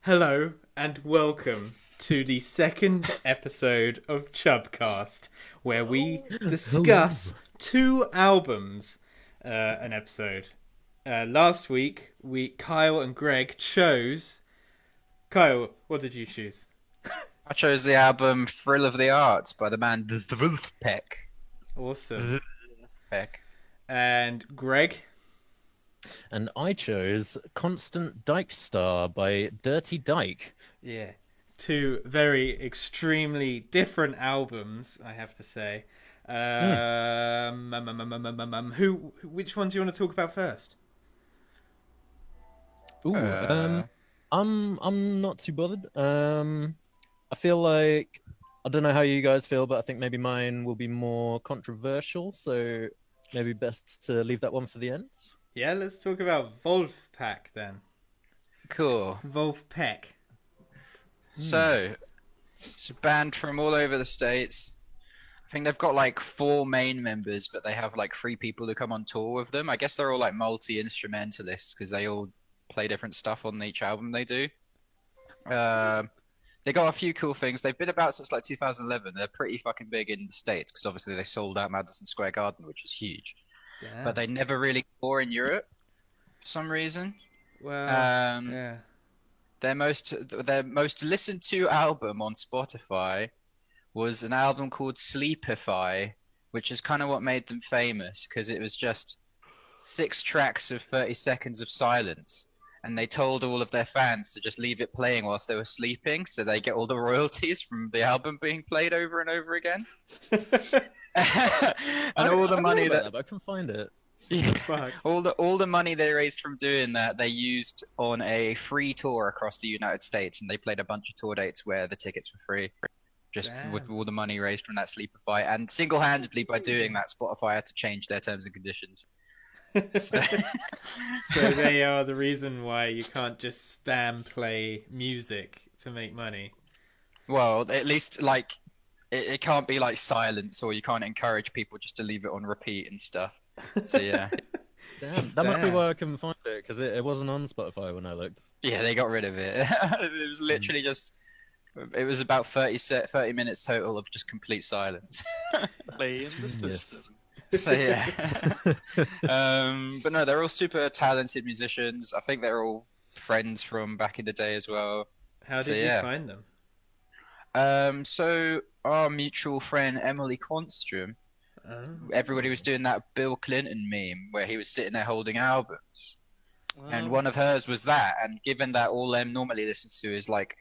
Hello and welcome to the second episode of CHUB Cast, where we discuss two albums an episode. Last week, Kyle and Greg chose. Kyle, what did you choose? I chose the album "Thrill of the Arts" by the band the Vulfpeck. Awesome. Peck. And Greg? And I chose Constant Dyke Star by Dirty Dyke. Yeah. Two very extremely different albums, I have to say. Which one do you want to talk about first? Ooh, I'm not too bothered. I feel like I don't know how you guys feel, but I think maybe mine will be more controversial, so maybe best to leave that one for the end. Yeah, let's talk about Vulfpeck then. Cool. Vulfpeck. So, it's a band from all over the States. I think they've got like 4 main members, but they have like 3 people who come on tour with them. I guess they're all like multi-instrumentalists because they all play different stuff on each album they do. They got a few cool things. They've been about since like 2011. They're pretty fucking big in the States because obviously they sold out Madison Square Garden, which is huge. Damn. But they never really tour in Europe for some reason. Well, yeah. Their most listened to album on Spotify was an album called Sleepify, which is kind of what made them famous because it was just 6 tracks of 30 seconds of silence. And they told all of their fans to just leave it playing whilst they were sleeping, so they get all the royalties from the album being played over and over again. And all the money I can find it. Fuck. all the money they raised from doing that, they used on a free tour across the United States, and they played a bunch of tour dates where the tickets were free, just with all the money raised from that Sleepify. And single-handedly, by doing that, Spotify had to change their terms and conditions. So, So they are the reason why you can't just spam play music to make money. well, at least like it can't be like silence, or you can't encourage people just to leave it on repeat and stuff. So yeah. Damn, that must be why I couldn't find it because it wasn't on Spotify when I looked. Yeah, they got rid of it. It was literally just. It was about 30 minutes total of just complete silence. Play in the system. So yeah. But no, they're all super talented musicians. I think they're all friends from back in the day as well. How So, did you yeah. find them? So our mutual friend Emily Quanstrom, everybody was doing that Bill Clinton meme where he was sitting there holding albums. And one of hers was that, and given that all them normally listen to is like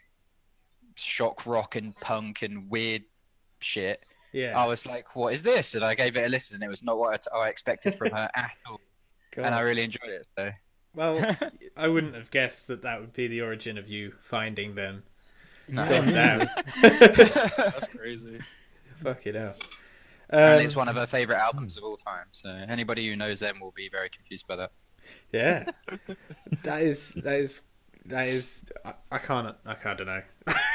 shock rock and punk and weird shit, Yeah. I was like, what is this? And I gave it a listen, and it was not what I expected from her at all. God. And I really enjoyed it. So Well, I wouldn't have guessed that would be the origin of you finding them. No. God damn. That's crazy. Fuck it out. Apparently it's one of her favorite albums of all time. So anybody who knows them will be very confused by that. Yeah. That is. I can't. I don't know.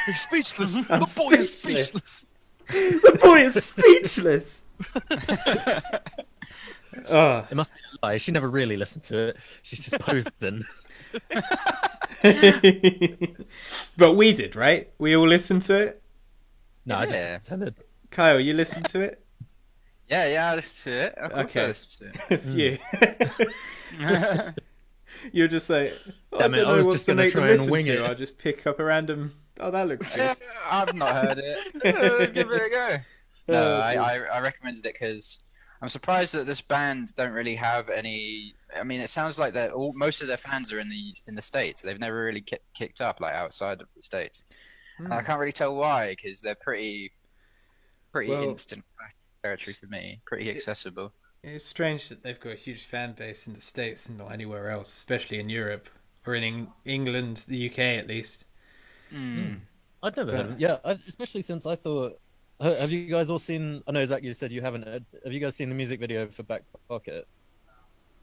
He's speechless. I'm The boy is speechless. speechless. The boy is speechless. Oh. It must be a lie. She never really listened to it. She's just posing. But we did, right? We all listened to it. No, I Yeah. just pretended. Kyle, you listened to it? Yeah, I listened to it. Of course I Okay. listened Phew. to it. You're just like, I Damn it, don't I know was what's just to gonna make them try and listen wing to. it. I'll just pick up a random. Oh, that looks good. Yeah, I've not heard it. Give it a go. No, I recommended it because I'm surprised that this band don't really have any. I mean, it sounds like most of their fans are in the States. They've never really kicked up like outside of the States. And I can't really tell why because they're pretty Well, instant territory for me. Pretty accessible. It's strange that they've got a huge fan base in the States and not anywhere else, especially in Europe or in England, the UK at least. I'd never heard of it. Yeah, especially since I thought. Have you guys all seen? I know Zach, you said you haven't. Have you guys seen the music video for Back Pocket?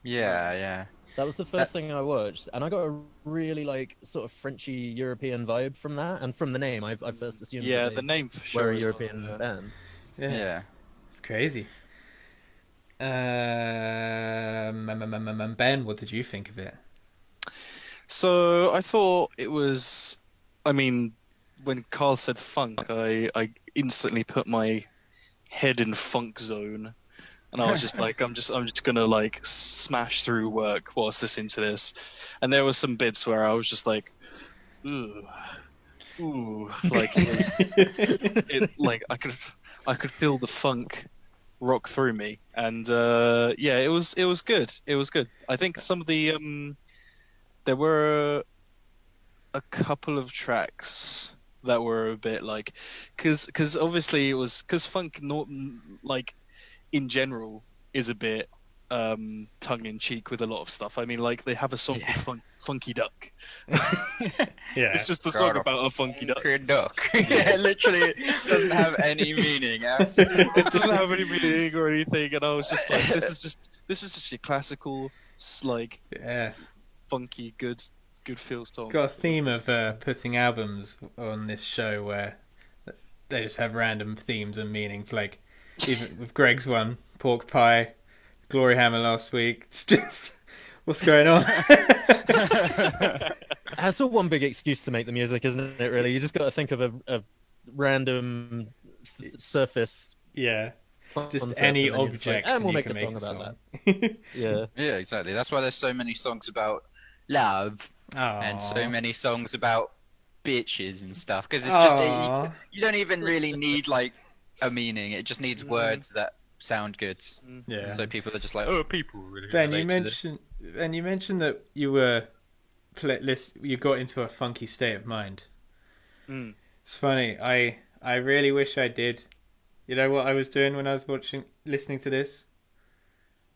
Yeah. That was the first thing I watched, and I got a really like sort of Frenchy European vibe from that, and from the name, I first assumed. Yeah, that the they name for sure. were a as well, European yeah. band. Yeah. It's crazy. Ben, what did you think of it? So I thought it was I mean, when Carl said funk, I instantly put my head in funk zone, and I was just like, I'm just gonna like smash through work whilst listening to this, and there were some bits where I was just like, ooh, like like I could feel the funk rock through me, and yeah, it was good. It was good. I think some of the there were a couple of tracks that were a bit like, because obviously it was because funk not like in general is a bit tongue in cheek with a lot of stuff. I mean, like they have a song called Funky Duck. Yeah, It's just a song about a funky duck. Duck. Yeah, literally doesn't have any meaning. It doesn't have any meaning or anything, and I was just like, this is just your classical, like, yeah. funky, good feel song. Got a theme of putting albums on this show where they just have random themes and meanings. Like even with Greg's one, Pork Pie, Glory Hammer last week. It's just what's going on. That's all one big excuse to make the music, isn't it? Really, you just got to think of a random surface. Yeah, just concept, any and then you're just like, object, and we'll you make can a song make about that. Yeah. Yeah, exactly. That's why there's so many songs about love and so many songs about bitches and stuff. Because it's just you don't even really need like a meaning. It just needs words that sound good. Yeah. So people are just like, oh, people really. Ben, relate you to this. mentioned that you were you got into a funky state of mind. It's funny. I really wish I did. You know what I was doing when I was listening to this?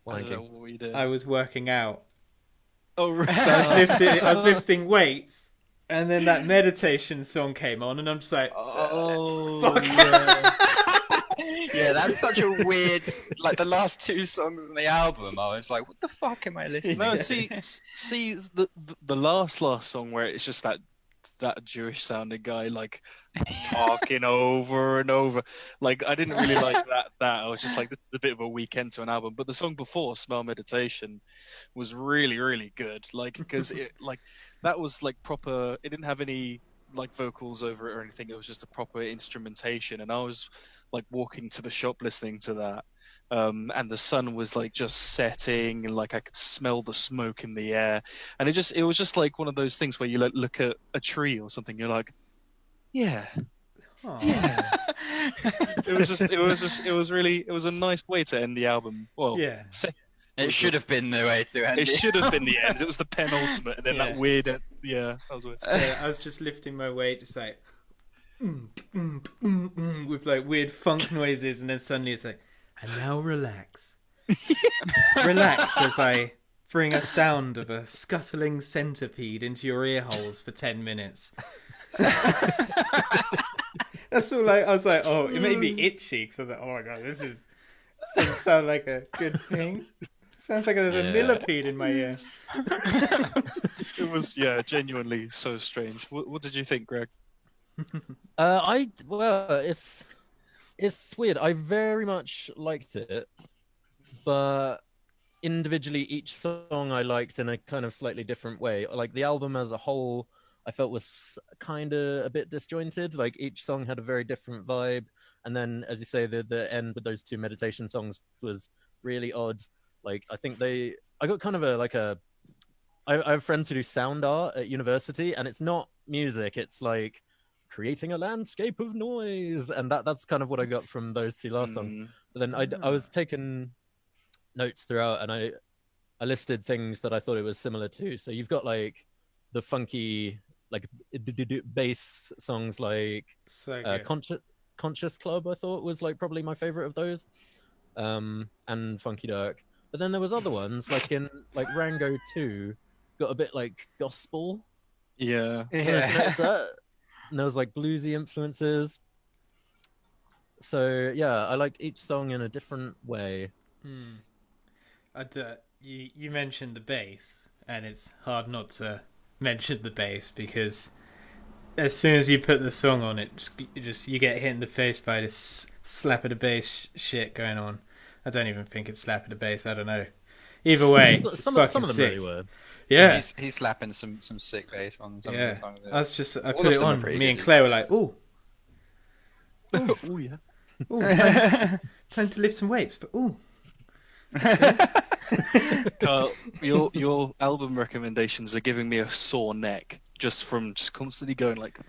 I don't know what you did. I was working out. Oh, right. So I was lifting weights, and then that meditation song came on, and I'm just like, oh, fuck. yeah. Yeah, that's such a weird. Like the last two songs on the album, I was like, "What the fuck am I listening?" No, to? see the last song where it's just that Jewish sounding guy like talking over and over. Like I didn't really like that. I was just like, this is a bit of a weekend to an album. But the song before, Smell Meditation, was really good. Like because it like that was like proper. It didn't have any like vocals over it or anything. It was just a proper instrumentation, and I was like walking to the shop listening to that. And the sun was like just setting, and like I could smell the smoke in the air, and it was just like one of those things where you like, look at a tree or something, you're like, yeah. It was a nice way to end the album. Well, Yeah. It should have been the way to end It should have been the end. It was the penultimate, and then Yeah. that weird. That was weird. So I was just lifting my weight, just like, with like weird funk noises, and then suddenly it's like, and now relax. Relax as I bring a sound of a scuttling centipede into your ear holes for 10 minutes. That's all I was like, oh, it made me itchy, because I was like, oh my god, this doesn't sound like a good thing. Sounds like there's a millipede in my ear. It was genuinely so strange. What did you think, Greg? It's weird. I very much liked it, but individually each song I liked in a kind of slightly different way. Like the album as a whole, I felt was kind of a bit disjointed. Like each song had a very different vibe, and then, as you say, the end with those two meditation songs was really odd. Like I think I got kind of I have friends who do sound art at university, and it's not music. It's like creating a landscape of noise, and that's kind of what I got from those two last songs. But then I was taking notes throughout, and I listed things that I thought it was similar to. So you've got like the funky like bass songs, like Conscious Club. I thought was like probably my favorite of those, and Funky Dark. But then there was other ones like in like Rango 2 got a bit like gospel. Yeah. That. And there was like bluesy influences. So yeah, I liked each song in a different way. You mentioned the bass, and it's hard not to mention the bass, because as soon as you put the song on, you get hit in the face by this slap of the bass shit going on. I don't even think it's slap of the bass. I don't know. Either way, some of them sick. really were. Yeah. He's slapping some sick bass on some of Yeah. the songs. I All put of it them are on. pretty Me good, and Claire were like, "Ooh, Oh yeah. ooh, time to lift some weights." But ooh, Carl, your album recommendations are giving me a sore neck just from just constantly going like.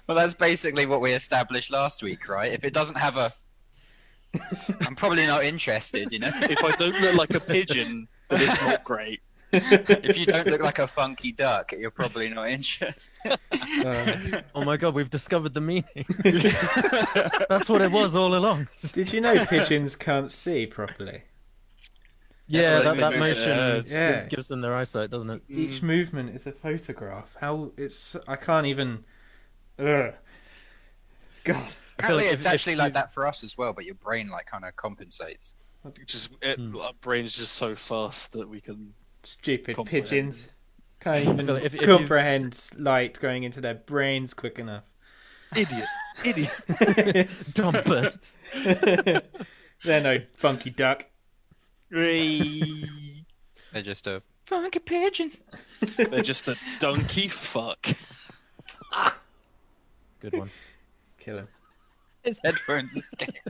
Well, that's basically what we established last week, right? If it doesn't have a, I'm probably not interested. You know, If I don't look like a pigeon, then it's not great. if you don't look like a funky duck, you're probably not interested. Oh my god, we've discovered the meaning. That's what it was all along. did you know pigeons can't see properly? Yeah, what it's that been motion moving. Yeah. gives them their eyesight, doesn't it? Each movement is a photograph. How it's I can't even. Ugh. God. Apparently, like it's if actually you- like that for us as well, but your brain like kind of compensates. Our brain's just so fast that we can. Stupid Comprehend. pigeons. Can't even feel like if you've- comprehend light going into their brains quick enough. Idiots. Dumb birds. They're no funky duck. They're just a funky pigeon. They're just a donkey fuck. Good one. Kill him. His headphones are scared.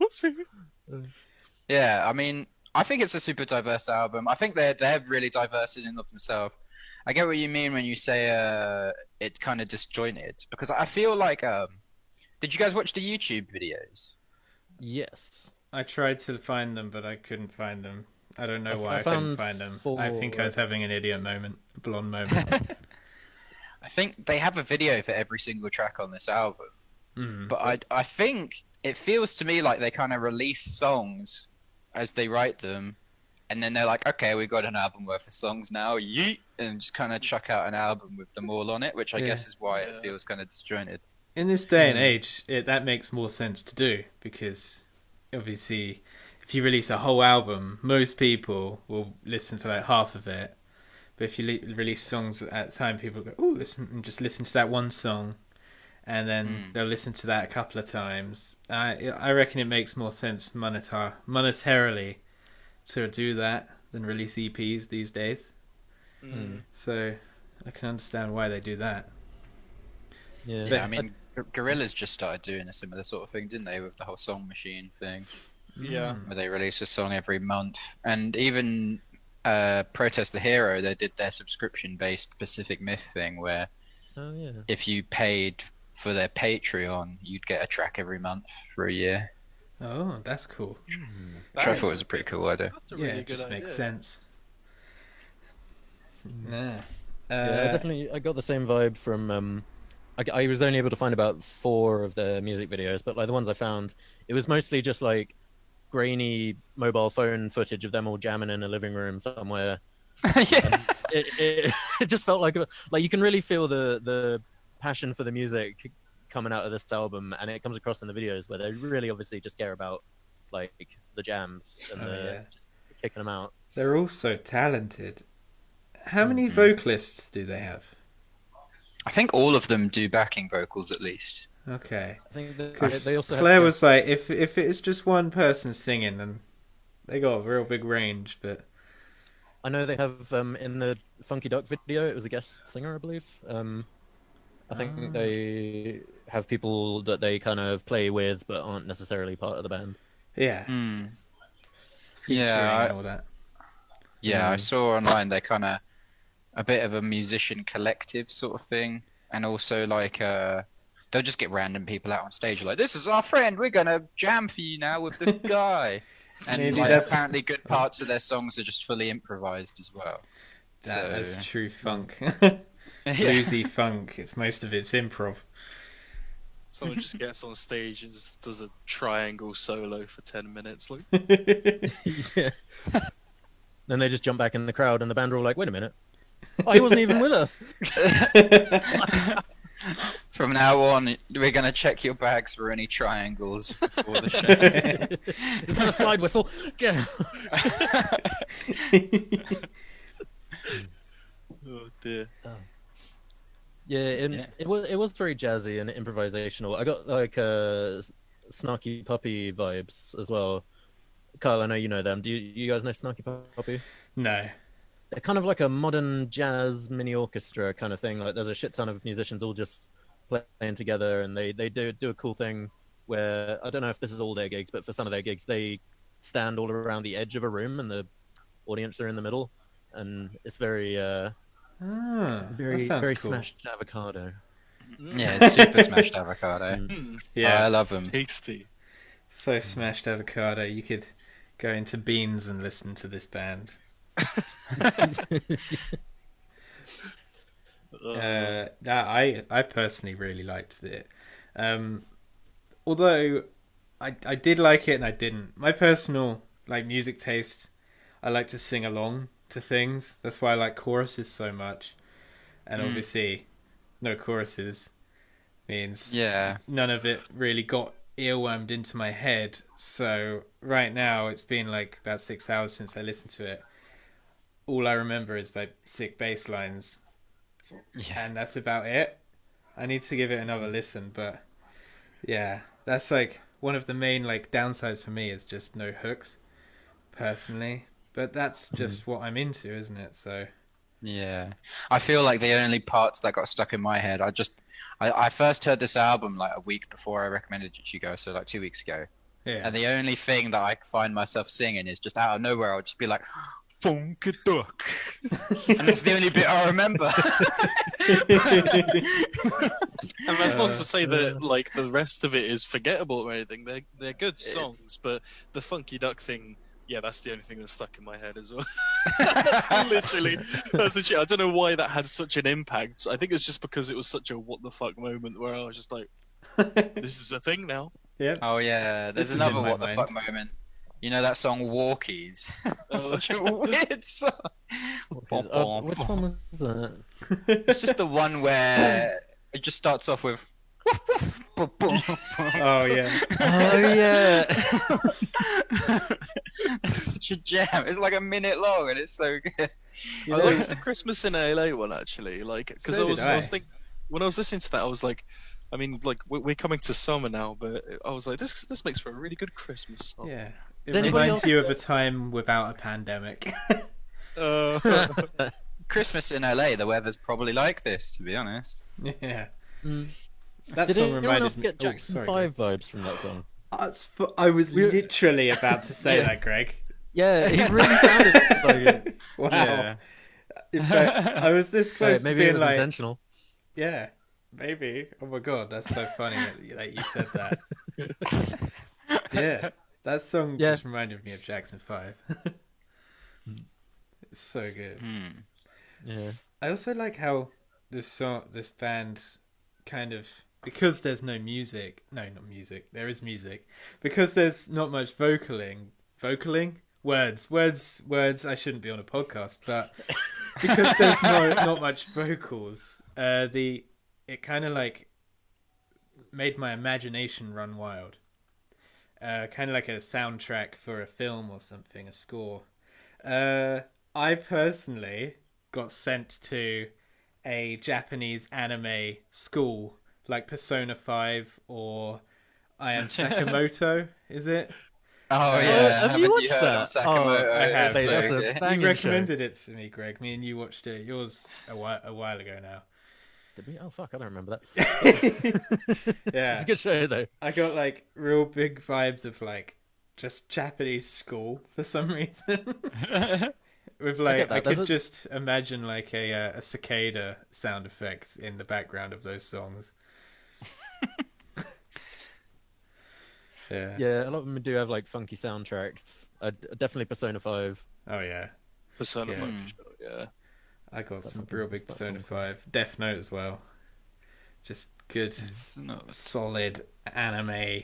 Whoopsie. Yeah, I mean, I think it's a super diverse album. I think they're really diverse in and of themselves. I get what you mean when you say it's kind of disjointed, because I feel like did you guys watch the YouTube videos? Yes. I tried to find them, but I couldn't find them. I don't know I why I couldn't find them. I think I was having an idiot moment, a blonde moment. I think they have a video for every single track on this album. But I think it feels to me like they kind of release songs as they write them, and then they're like, okay, we got an album worth of songs now, yeet, and just kind of chuck out an album with them all on it, which I guess is why it feels kind of disjointed. In this day and age, that makes more sense to do, because obviously if you release a whole album, most people will listen to like half of it. But if you release songs at a time, people go, "Oh, just listen to that one song," and then they'll listen to that a couple of times. I reckon it makes more sense monetarily to do that than release EPs these days. So I can understand why they do that. Yeah. Yeah, I mean, Gorillaz just started doing a similar sort of thing, didn't they, with the whole song machine thing, Yeah. where they release a song every month. And even Protest the Hero, they did their subscription-based Pacific Myth thing, where Oh yeah. if you paid for their Patreon, you'd get a track every month for a year. Oh, that's cool. Which I thought was a pretty cool idea. That's a Yeah, really it good just idea. makes sense. Yeah. I got the same vibe from. I was only able to find about 4 of their music videos, but like the ones I found, it was mostly just like grainy mobile phone footage of them all jamming in a living room somewhere. Yeah. It just felt like you can really feel the passion for the music coming out of this album, and it comes across in the videos where they really obviously just care about like the jams and just kicking them out. They're all so talented. How many vocalists do they have? I think all of them do backing vocals at least. Okay. I think that Because they also Claire have was guests. like, if it's just one person singing, then they got a real big range. But I know they have in the Funky Duck video, it was a guest singer, I believe. I think they have people that they kind of play with, but aren't necessarily part of the band. yeah, featuring Yeah, and all that. Yeah, I saw online they're kind of a bit of a musician collective sort of thing, and also like they'll just get random people out on stage like, "This is our friend, we're gonna jam for you now with this guy," and Maybe like, that's- apparently good parts of their songs are just fully improvised as well. That's true funk, Yeah. bluesy funk. Most of it's improv. Someone just gets on stage and just does a triangle solo for 10 minutes. Like, Yeah. Then they just jump back in the crowd, and the band are all like, "Wait a minute, oh, he wasn't even with us." From now on, we're gonna check your bags for any triangles before the show. Is that a side whistle? Yeah. oh dear. Yeah, Yeah. it was very jazzy and improvisational. I got like snarky puppy vibes as well. Kyle, I know you know them. Do you guys know Snarky Puppy? No. They're kind of like a modern jazz mini orchestra kind of thing. Like there's a shit ton of musicians all just playing together, and they do a cool thing where I don't know if this is all their gigs, but for some of their gigs they stand all around the edge of a room and the audience are in the middle, and it's very That very sounds very cool. smashed avocado. Yeah, it's super smashed avocado. Mm. Oh, Yeah, I love them. Tasty. so smashed avocado. You could go into Beans and listen to this band. I personally really liked it. Although I did like it and I didn't. My personal music taste, I like to sing along to things. That's why I like choruses so much. And obviously, no choruses means none of it really got earwormed into my head. So right now, it's been about 6 hours since I listened to it. All I remember is sick bass lines, and that's about it. I need to give it another listen, but yeah, that's one of the main downsides for me is just no hooks, personally. But that's just what I'm into, isn't it? So Yeah, I feel like the only parts that got stuck in my head, I first heard this album a week before I recommended it to you guys, so 2 weeks ago. yeah, And the only thing that I find myself singing is just out of nowhere, I'll just be like, Funky Duck. And it's the only bit I remember. And that's not to say that the rest of it is forgettable or anything. They're good songs, but the Funky Duck thing, yeah, that's the only thing that's stuck in my head as well. That's literally. I don't know why that had such an impact. I think it's just because it was such a what the fuck moment where I was just like, this is a thing now. yeah. Oh yeah, there's This is another in my what the mind. fuck moment. You know that song Walkies? Such a weird song. Which one was that? It's just the one where it just starts off with. Oh yeah, Oh yeah. It's such a jam. It's a minute long and it's so good. You I know- liked the Christmas in LA one actually, because So I was did I. thinking when I was listening to that, I was like, I mean, we're coming to summer now, but I was like, this makes for a really good Christmas song. yeah. It Did anybody reminds else- you of a time without a pandemic. Christmas in LA, the weather's probably like this, to be honest. Yeah, Mm. that Did song anyone reminded else me. get Oh, Jackson sorry, 5 vibes from that song? I was literally about to say that, Greg. Yeah, he really sounded like it. Wow. Yeah. In fact, I was this close to Maybe being it was intentional. yeah, maybe. Oh my god, that's so funny that you said that. Yeah, that song Yeah. just reminded me of Jackson 5. It's so good. Yeah. I also like how this band kind of, because there's no music, no, not music, there is music, because there's not much vocaling, words, I shouldn't be on a podcast, but because there's not much vocals, it kind of made my imagination run wild. Kind of like a soundtrack for a film or something, a score. I personally got sent to a Japanese anime school, like Persona 5 or I Am Sakamoto, is it? Oh have yeah, you haven't watched heard that? of Sakamoto? Oh, I have. It's Mate, so that's a good. banging You show. recommended it to me, Greg. Me and you watched it. Yours a while ago now. Did we? Oh fuck, I don't remember that. Yeah, It's a good show though. I got real big vibes of just Japanese school for some reason. With get that. I could There's a- just imagine a cicada sound effect in the background of those songs. Yeah. Yeah, a lot of them do have funky soundtracks. Definitely Persona 5. Oh yeah. Persona Yeah. 5 for sure, yeah. I got That some fucking- real big that Persona song. 5. Death Note as well. Just good, It's not- solid anime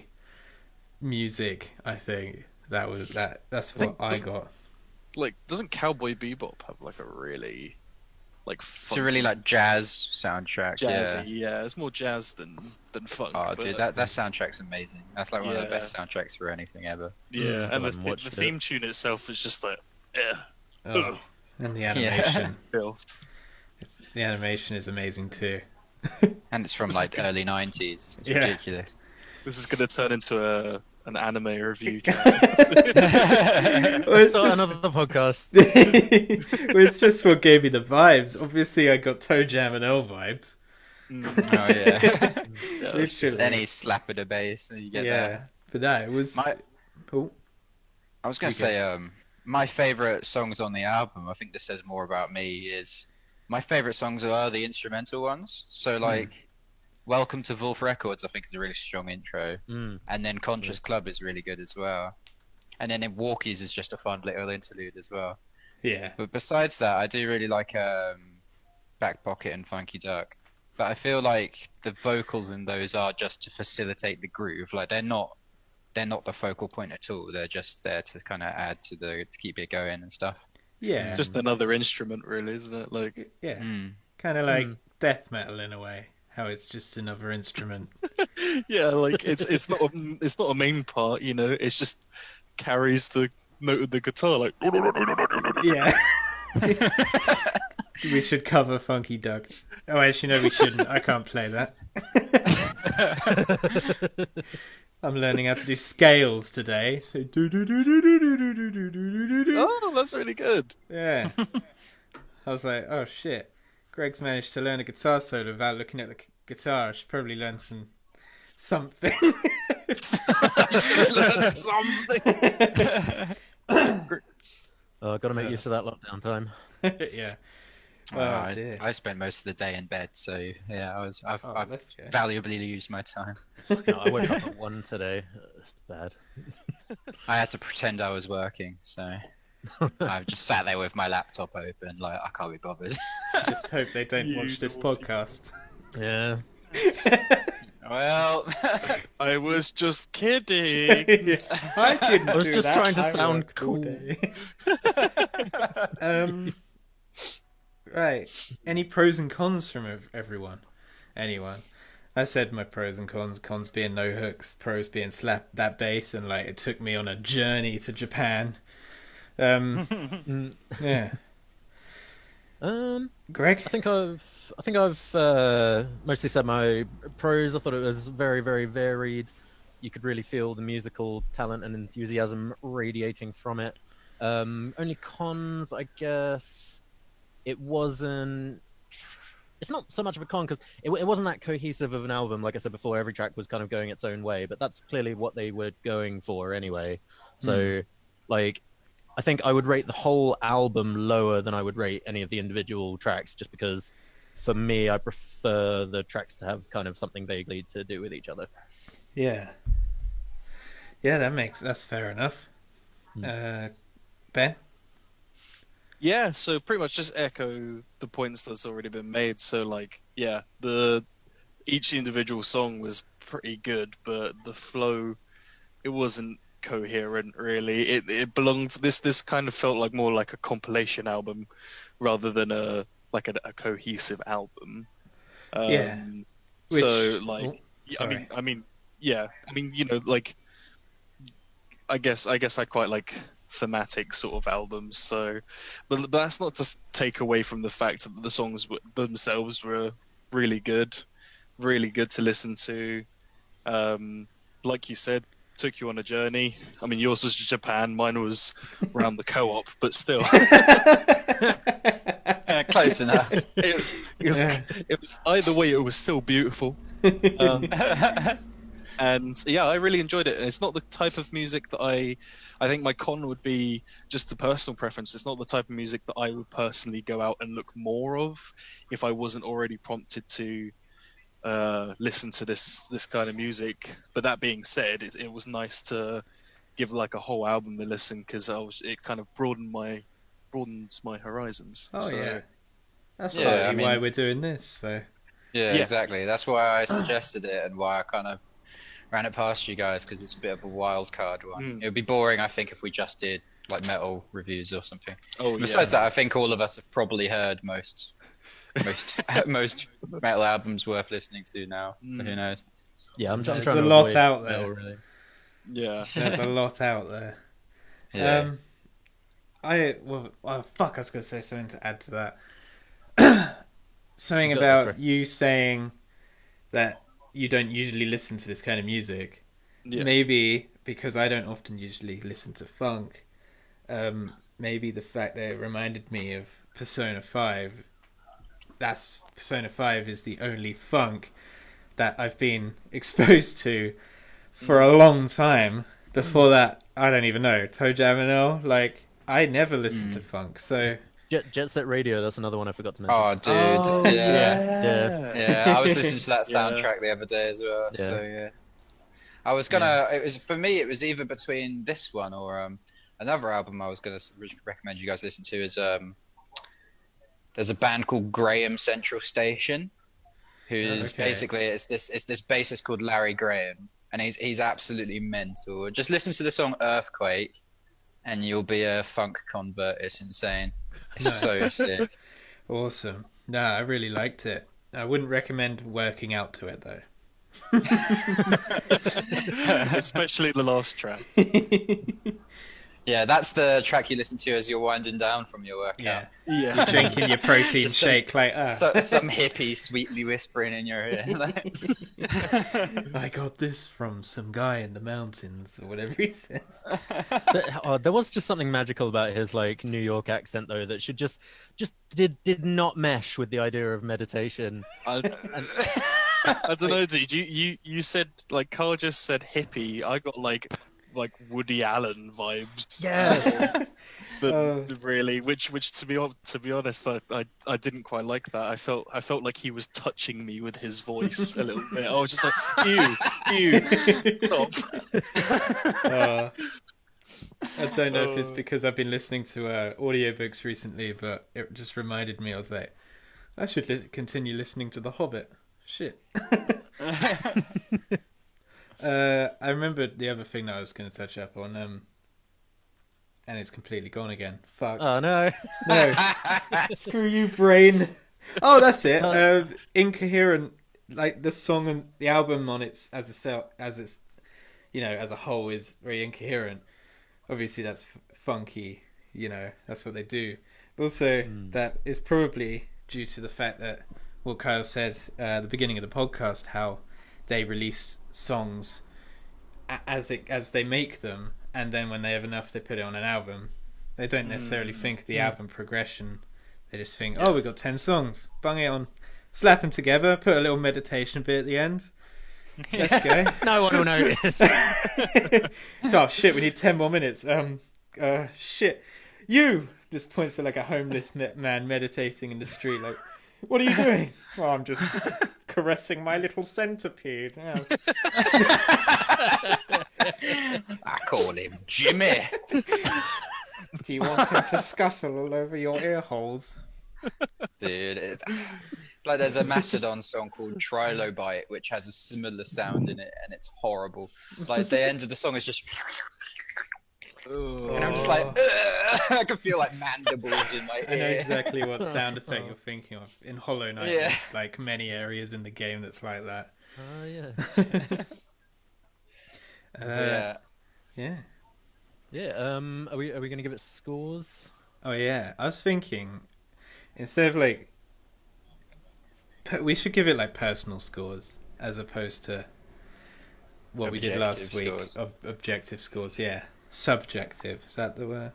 music. I think that's think what I got. Doesn't Cowboy Bebop have a really It's a really jazz soundtrack. jazzy? Yeah. Yeah, it's more jazz than funk. Oh, but, dude, that soundtrack's amazing. That's one of the Yeah. best soundtracks for anything ever. yeah, still and haven't watched the it. theme tune itself is just yeah, Oh, and the animation. filth. The animation is amazing too. And it's from early 90s. It's Yeah. ridiculous. This is going to turn into an anime review channel. Well, it's Start just... another podcast. well, it's just what gave me the vibes. Obviously, I got Toe Jam and L vibes. Oh yeah. Literally. Any slap of the bass, and you get Yeah, that. but no, it was. Oh, I was gonna say, my favorite songs on the album. I think this says more about me. Is my favorite songs are the instrumental ones. So like, "Welcome to Vulf Records," I think is a really strong intro, and then "Conscious Club" is really good as well. And then "Walkies" is just a fun little interlude as well. yeah. But besides that, I do really like "Back Pocket" and "Funky Duck." But I feel like the vocals in those are just to facilitate the groove. Like they're not the focal point at all. They're just there to kind of add to keep it going and stuff. Yeah. Just another instrument, really, isn't it? Like, yeah. Kind of like death metal in a way. How it's just another instrument. yeah, like it's not a main part, you know. It's just carries the note of the guitar, like. Yeah. We should cover Funky Duck. Oh, actually, no, we shouldn't. I can't play that. I'm learning how to do scales today. So Oh, that's really good. yeah. I was like, oh shit. Greg's managed to learn a guitar solo without looking at the guitar. I should probably learn something. I should have learned something. Got to make use of that lockdown time. yeah. I spent most of the day in bed, so yeah, I've that's good. valuably used my time. No, I woke up at 1 today. It's bad. I had to pretend I was working, so I just sat there with my laptop open, like I can't be bothered. Just hope they don't watch this podcast. Yeah. Well, I was just kidding. I didn't. I was do just that. trying to I sound worked all cool. day. Right. Any pros and cons from everyone? Anyone? I said my pros and cons. Cons being no hooks, pros being slap that bass, and like it took me on a journey to Japan. Yeah. Greg? I think I've mostly said my pros. I thought it was very, very varied. You could really feel the musical talent and enthusiasm radiating from it. Only cons, I guess, it wasn't. It's not so much of a con because it wasn't that cohesive of an album. Like I said before, every track was kind of going its own way, but that's clearly what they were going for anyway. So, like, I think I would rate the whole album lower than I would rate any of the individual tracks, just because for me, I prefer the tracks to have kind of something vaguely to do with each other. Yeah. Yeah, that's fair enough. Ben? Yeah, so pretty much just echo the points that's already been made. So like, yeah, each individual song was pretty good, but the flow, it wasn't coherent really. It belonged this kind of felt like more like a compilation album rather than a cohesive album. Yeah. So like, sorry. I mean, you know, like, I guess I quite like thematic sort of albums. So, but that's not to take away from the fact that the songs themselves were really good to listen to. Like you said, took you on a journey. I mean, yours was Japan, mine was around the co-op, but still. close enough. It was either way, it was still beautiful. And yeah, I really enjoyed it. And it's not the type of music that I think my con would be just the personal preference. It's not the type of music that I would personally go out and look more of if I wasn't already prompted to listen to this kind of music. But that being said, it was nice to give like a whole album to listen because it kind of broadens my horizons. Oh, so, yeah. That's Yeah, why we're doing this. So Yeah, Yeah. exactly. That's why I suggested it and why I kind of ran it past you guys, because it's a bit of a wild card one. It would be boring, I think, if we just did like metal reviews or something. Oh, Besides that, I think all of us have probably heard most metal albums worth listening to now. Who knows? Yeah, I'm There's trying a to lot avoid out there. metal, really. Yeah. there's a lot out there. Yeah. I was going to say something to add to that. Something You got about this, bro. you saying that you don't usually listen to this kind of music. Yeah. Maybe because I don't often usually listen to funk, maybe the fact that it reminded me of Persona 5. Persona 5 is the only funk that I've been exposed to for a long time. Before that, I don't even know. Toe Jam and Earl, like, I never listened to funk, so... Jet Set Radio, that's another one I forgot to mention. Oh, dude. Oh, yeah. Yeah, I was listening to that Yeah. soundtrack the other day as well. Yeah. So yeah, I was gonna. It was for me. It was either between this one or another album I was gonna recommend you guys listen to. Is there's a band called Graham Central Station, who's Okay. basically it's this bassist called Larry Graham, and he's absolutely mental. Just listen to the song Earthquake, and you'll be a funk convert. It's insane. It's so sick. Awesome. No, I really liked it. I wouldn't recommend working out to it, though. Especially the last track. Yeah, that's the track you listen to as you're winding down from your workout. Yeah. You're drinking your protein Just shake like, some hippie sweetly whispering in your ear. I got this from some guy in the mountains, or whatever he says. There was just something magical about his like New York accent though that should just did not mesh with the idea of meditation. I don't know, dude. You said, like, Carl just said hippie. I got like Woody Allen vibes. Yeah. Really, which to be honest, I didn't quite like that. I felt like he was touching me with his voice a little bit. I was just like, ew, stop. I don't know if it's because I've been listening to audiobooks recently, but it just reminded me. I was like, I should continue listening to The Hobbit. Shit. I remember the other thing that I was going to touch up on, and it's completely gone again. Fuck. Oh no. No. Screw you, brain. Oh, that's it. Incoherent. Like the song and the album on its as its as a whole is very incoherent. Obviously, that's funky. That's what they do. But also, that is probably due to the fact that what Kyle said at the beginning of the podcast, how they release songs as they make them, and then when they have enough, they put it on an album. They don't necessarily think the album progression. They just think, oh, we got 10 songs, bung it on, slap them together, put a little meditation bit at the end. Let's go. No one will notice. Oh shit, we need 10 more minutes. Shit, you just points to like a homeless man meditating in the street. Like, what are you doing? Oh, I'm just caressing my little centipede. Yeah. I call him Jimmy. Do you want him to scuttle all over your ear holes? Dude, it's like there's a Mastodon song called Trilobite, which has a similar sound in it, and it's horrible. Like the end of the song is just, and I'm just like, I can feel like mandibles in my ear. I know exactly what sound effect you're thinking of. In Hollow Knight, Yeah. there's like many areas in the game that's like that. Oh yeah. Yeah. Yeah. Are we gonna give it scores? Oh yeah, I was thinking instead of like, we should give it like personal scores as opposed to what we did last Objective week scores. of objective scores. Yeah, subjective. Is that the word?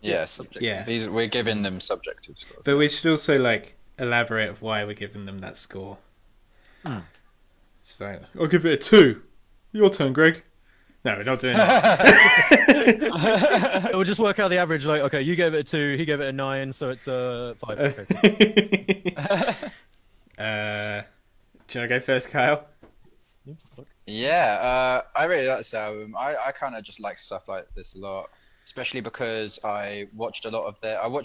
Yeah, subjective. Yeah. We're giving them subjective scores. But we should also like elaborate of why we're giving them that score. So I'll give it a 2. Your turn, Greg. No, we're not doing that. We'll just work out the average. Like, okay, you gave it a 2, he gave it a 9, so it's a 5. Okay. Do you want to go first, Kyle? Oops, fuck. Yeah, I really like this album. I kind of just like stuff like this a lot, especially because I watched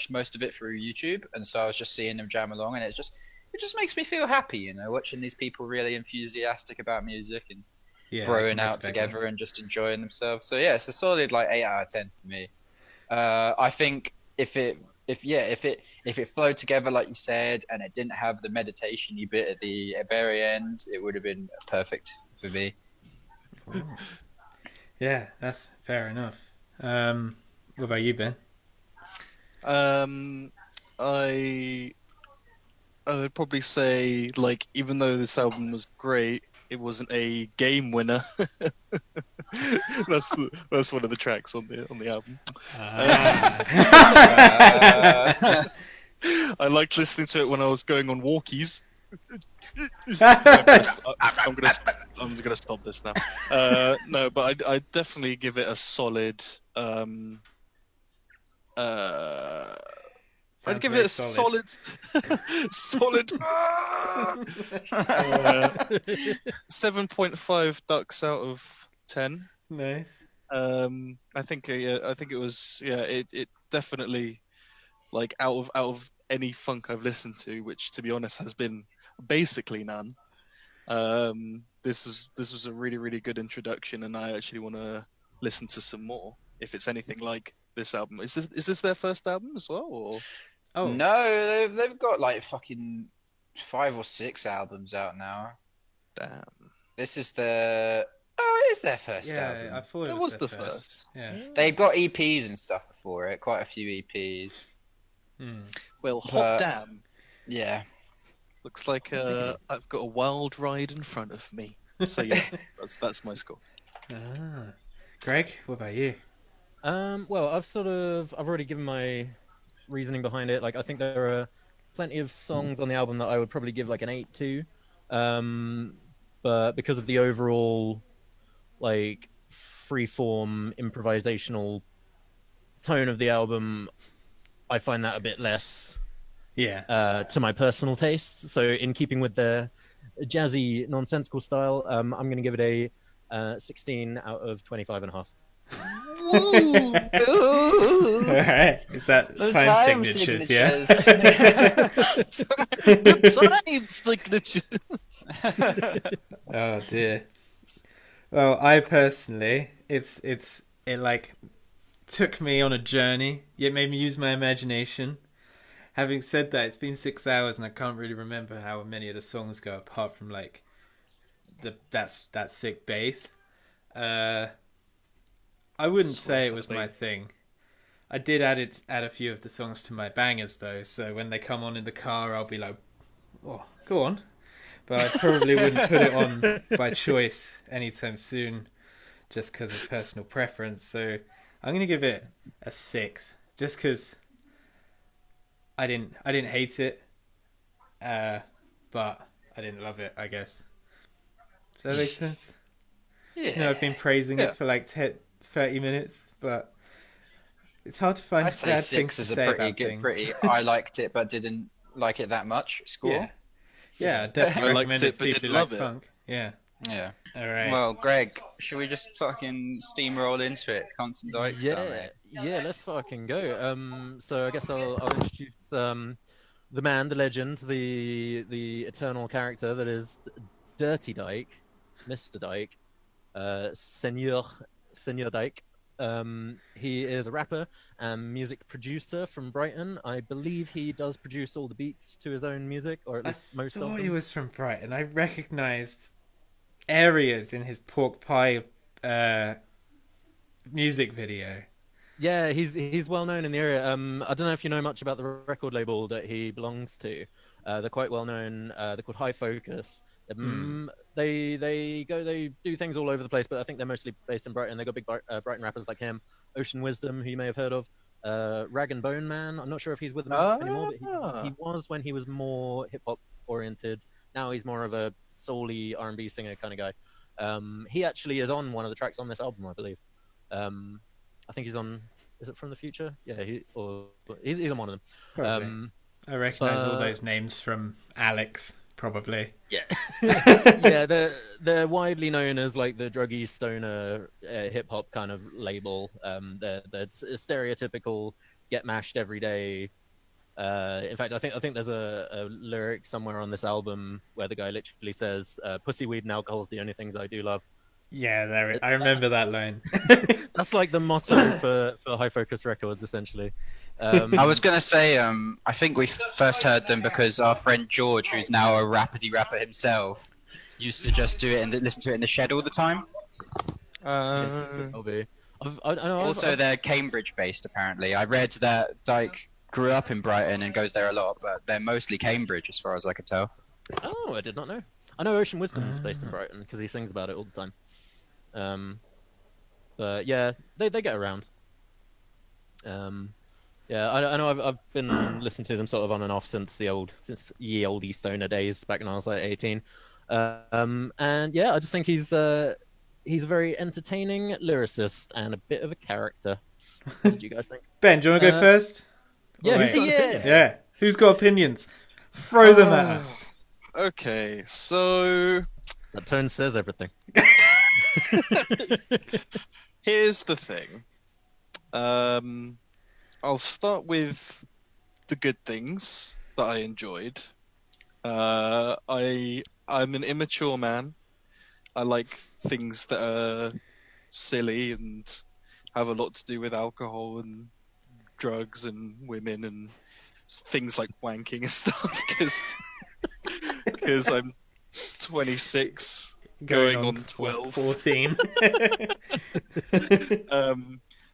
most of it through YouTube, and so I was just seeing them jam along, and it just makes me feel happy, watching these people really enthusiastic about music and growing out together and just enjoying themselves. So yeah, it's a solid like 8 out of 10 for me. I think if it flowed together like you said, and it didn't have the meditation-y bit at the very end, it would have been perfect for me. Yeah, that's fair enough. What about you, Ben? I would probably say, like, even though this album was great, it wasn't a game winner. That's one of the tracks on the album. I liked listening to it when I was going on walkies. I'm gonna stop this now. No, but I definitely give it a solid. I'd give it a solid 7.5 ducks out of 10. Nice. I think it was it definitely, like, out of any funk I've listened to, which to be honest has been basically none. This was a really, really good introduction, and I actually want to listen to some more. If it's anything like this album, is this their first album as well? Or Oh No, they've got like fucking 5 or 6 albums out now. damn, This is it is their first yeah, album. I thought that it was was the their first. Yeah. They've got EPs and stuff before it, quite a few EPs. Well, hot But- damn. Yeah. Looks like I've got a wild ride in front of me. So yeah, that's my score. Greg, what about you? Well, I've already given my reasoning behind it. Like, I think there are plenty of songs on the album that I would probably give like an 8 to. But because of the overall, like, free-form improvisational tone of the album, I find that a bit less Yeah. to my personal tastes. So in keeping with the jazzy, nonsensical style, I'm going to give it a 16 out of 25 and a half. All right. Is that time signatures? Yeah. The time signatures. Oh dear. Well, I personally, it like took me on a journey. It made me use my imagination. Having said that, it's been 6 hours and I can't really remember how many of the songs go apart from like that sick bass. I wouldn't say it was my thing. I did add a few of the songs to my bangers though, so when they come on in the car, I'll be like, "Oh, go on." But I probably wouldn't put it on by choice anytime soon, just because of personal preference. So I'm gonna give it a 6, just because I didn't hate it, but I didn't love it, I guess. Does that make sense? Yeah. You know, I've been praising it for like 30 minutes, but it's hard to find I'd say bad 6 things to is a say pretty about good, things. I liked it but didn't like it that much score. Yeah, I definitely I liked recommend it, it to but people didn't who like love it. funk. Yeah. Yeah. All right. Well, Greg, should we just fucking steamroll into it? Constant Dyke style, mate? Yeah, let's fucking go. So I guess I'll introduce the man, the legend, the eternal character that is Dirty Dyke, Mr. Dyke, Senior Dyke. He is a rapper and music producer from Brighton. I believe he does produce all the beats to his own music, or at I least most of thought them. he was from Brighton. I recognised areas in his pork pie music video. Yeah, he's well known in the area. I don't know if you know much about the record label that he belongs to. They're quite well known. They're called High Focus. They do things all over the place, but I think they're mostly based in Brighton. They got big Brighton rappers like him, Ocean Wisdom, who you may have heard of, Rag and Bone Man. I'm not sure if he's with them anymore, but he was when he was more hip hop oriented. Now he's more of a soul-y R&B singer kind of guy. He actually is on one of the tracks on this album, I believe. I think he's on. Is it From the Future? Yeah, he's on one of them. Probably. I recognise all those names from Alex, probably. Yeah, yeah, they're widely known as like the druggy stoner hip hop kind of label. They're stereotypical get mashed every day. In fact, I think there's a lyric somewhere on this album where the guy literally says, "Pussy, weed, and alcohol is the only things I do love." Yeah, I remember that line. That's like the motto for High Focus Records, essentially. I was going to say, I think we first heard them because our friend George, who's now a rapidy rapper himself, used to just do it and listen to it in the shed all the time. I'll be. Also, they're Cambridge-based, apparently. I read that Dyke grew up in Brighton and goes there a lot, but they're mostly Cambridge, as far as I could tell. Oh, I did not know. I know Ocean Wisdom is based in Brighton because he sings about it all the time. But yeah, they get around. Yeah, I know I've been listening to them sort of on and off since ye olde stoner days back when I was like 18. And yeah, I just think he's a very entertaining lyricist and a bit of a character. What did you guys think? Ben, do you want to go first? Yeah, Oh, who's wait. got an opinion? Yeah, who's got opinions? Throw them at us. Okay, so That tone says everything. here's the thing. I'll start with the good things that I enjoyed. I'm an immature man. I like things that are silly and have a lot to do with alcohol and drugs and women and things like wanking and stuff. Because I'm 26, going on 12. 14.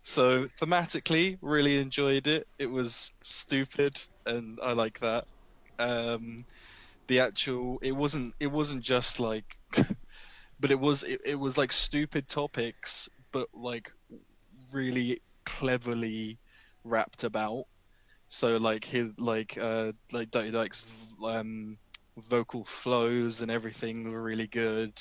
So thematically, really enjoyed it. It was stupid, and I like that. It wasn't just like, but it was like stupid topics, but like really cleverly wrapped about. So like Dirty Dyke's vocal flows and everything were really good,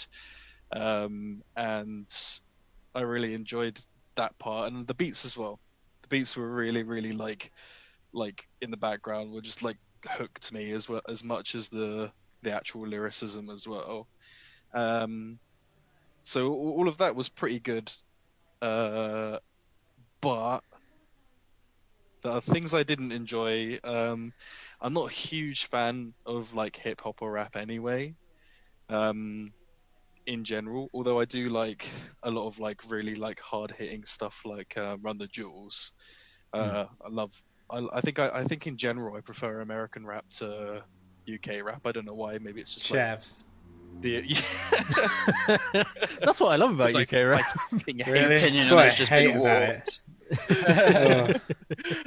and I really enjoyed that part, and the beats as well. The beats were really, really like in the background were just like hooked me as well, as much as the actual lyricism as well. So all of that was pretty good, but the things I didn't enjoy. I'm not a huge fan of like hip hop or rap anyway. In general, although I do like a lot of like really like hard hitting stuff like Run the Jewels. I think in general I prefer American rap to UK rap. I don't know why. Maybe it's just Chavs. That's what I love about It's UK rap. like, Really? Your opinion That's what has I just hate been about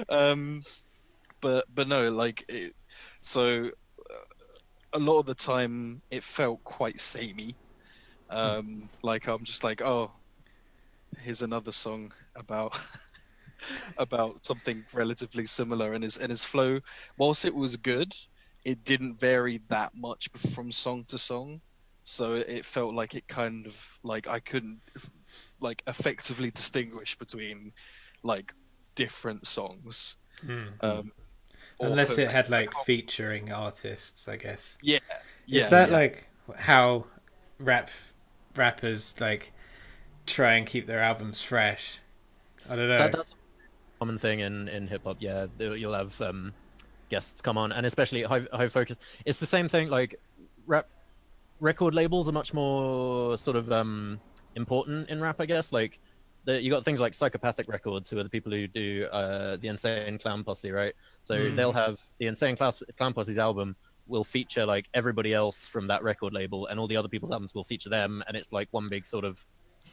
warped. but no, like so a lot of the time it felt quite samey. Like I'm just like, oh, here's another song about about something relatively similar, and his flow, whilst it was good, it didn't vary that much from song to song. So it felt like it kind of like I couldn't like effectively distinguish between like different songs. Or Unless it hooks. had like featuring artists, I guess. Yeah. Is that like how rappers like try and keep their albums fresh? I don't know. That's a common thing in hip hop. Yeah, you'll have guests come on, and especially high focus. It's the same thing. Like record labels are much more sort of important in rap, I guess. Like you got things like Psychopathic Records, who are the people who do the Insane Clown Posse, right? So they'll have the Insane Clown Posse's album will feature like everybody else from that record label, and all the other people's albums will feature them, and it's like one big sort of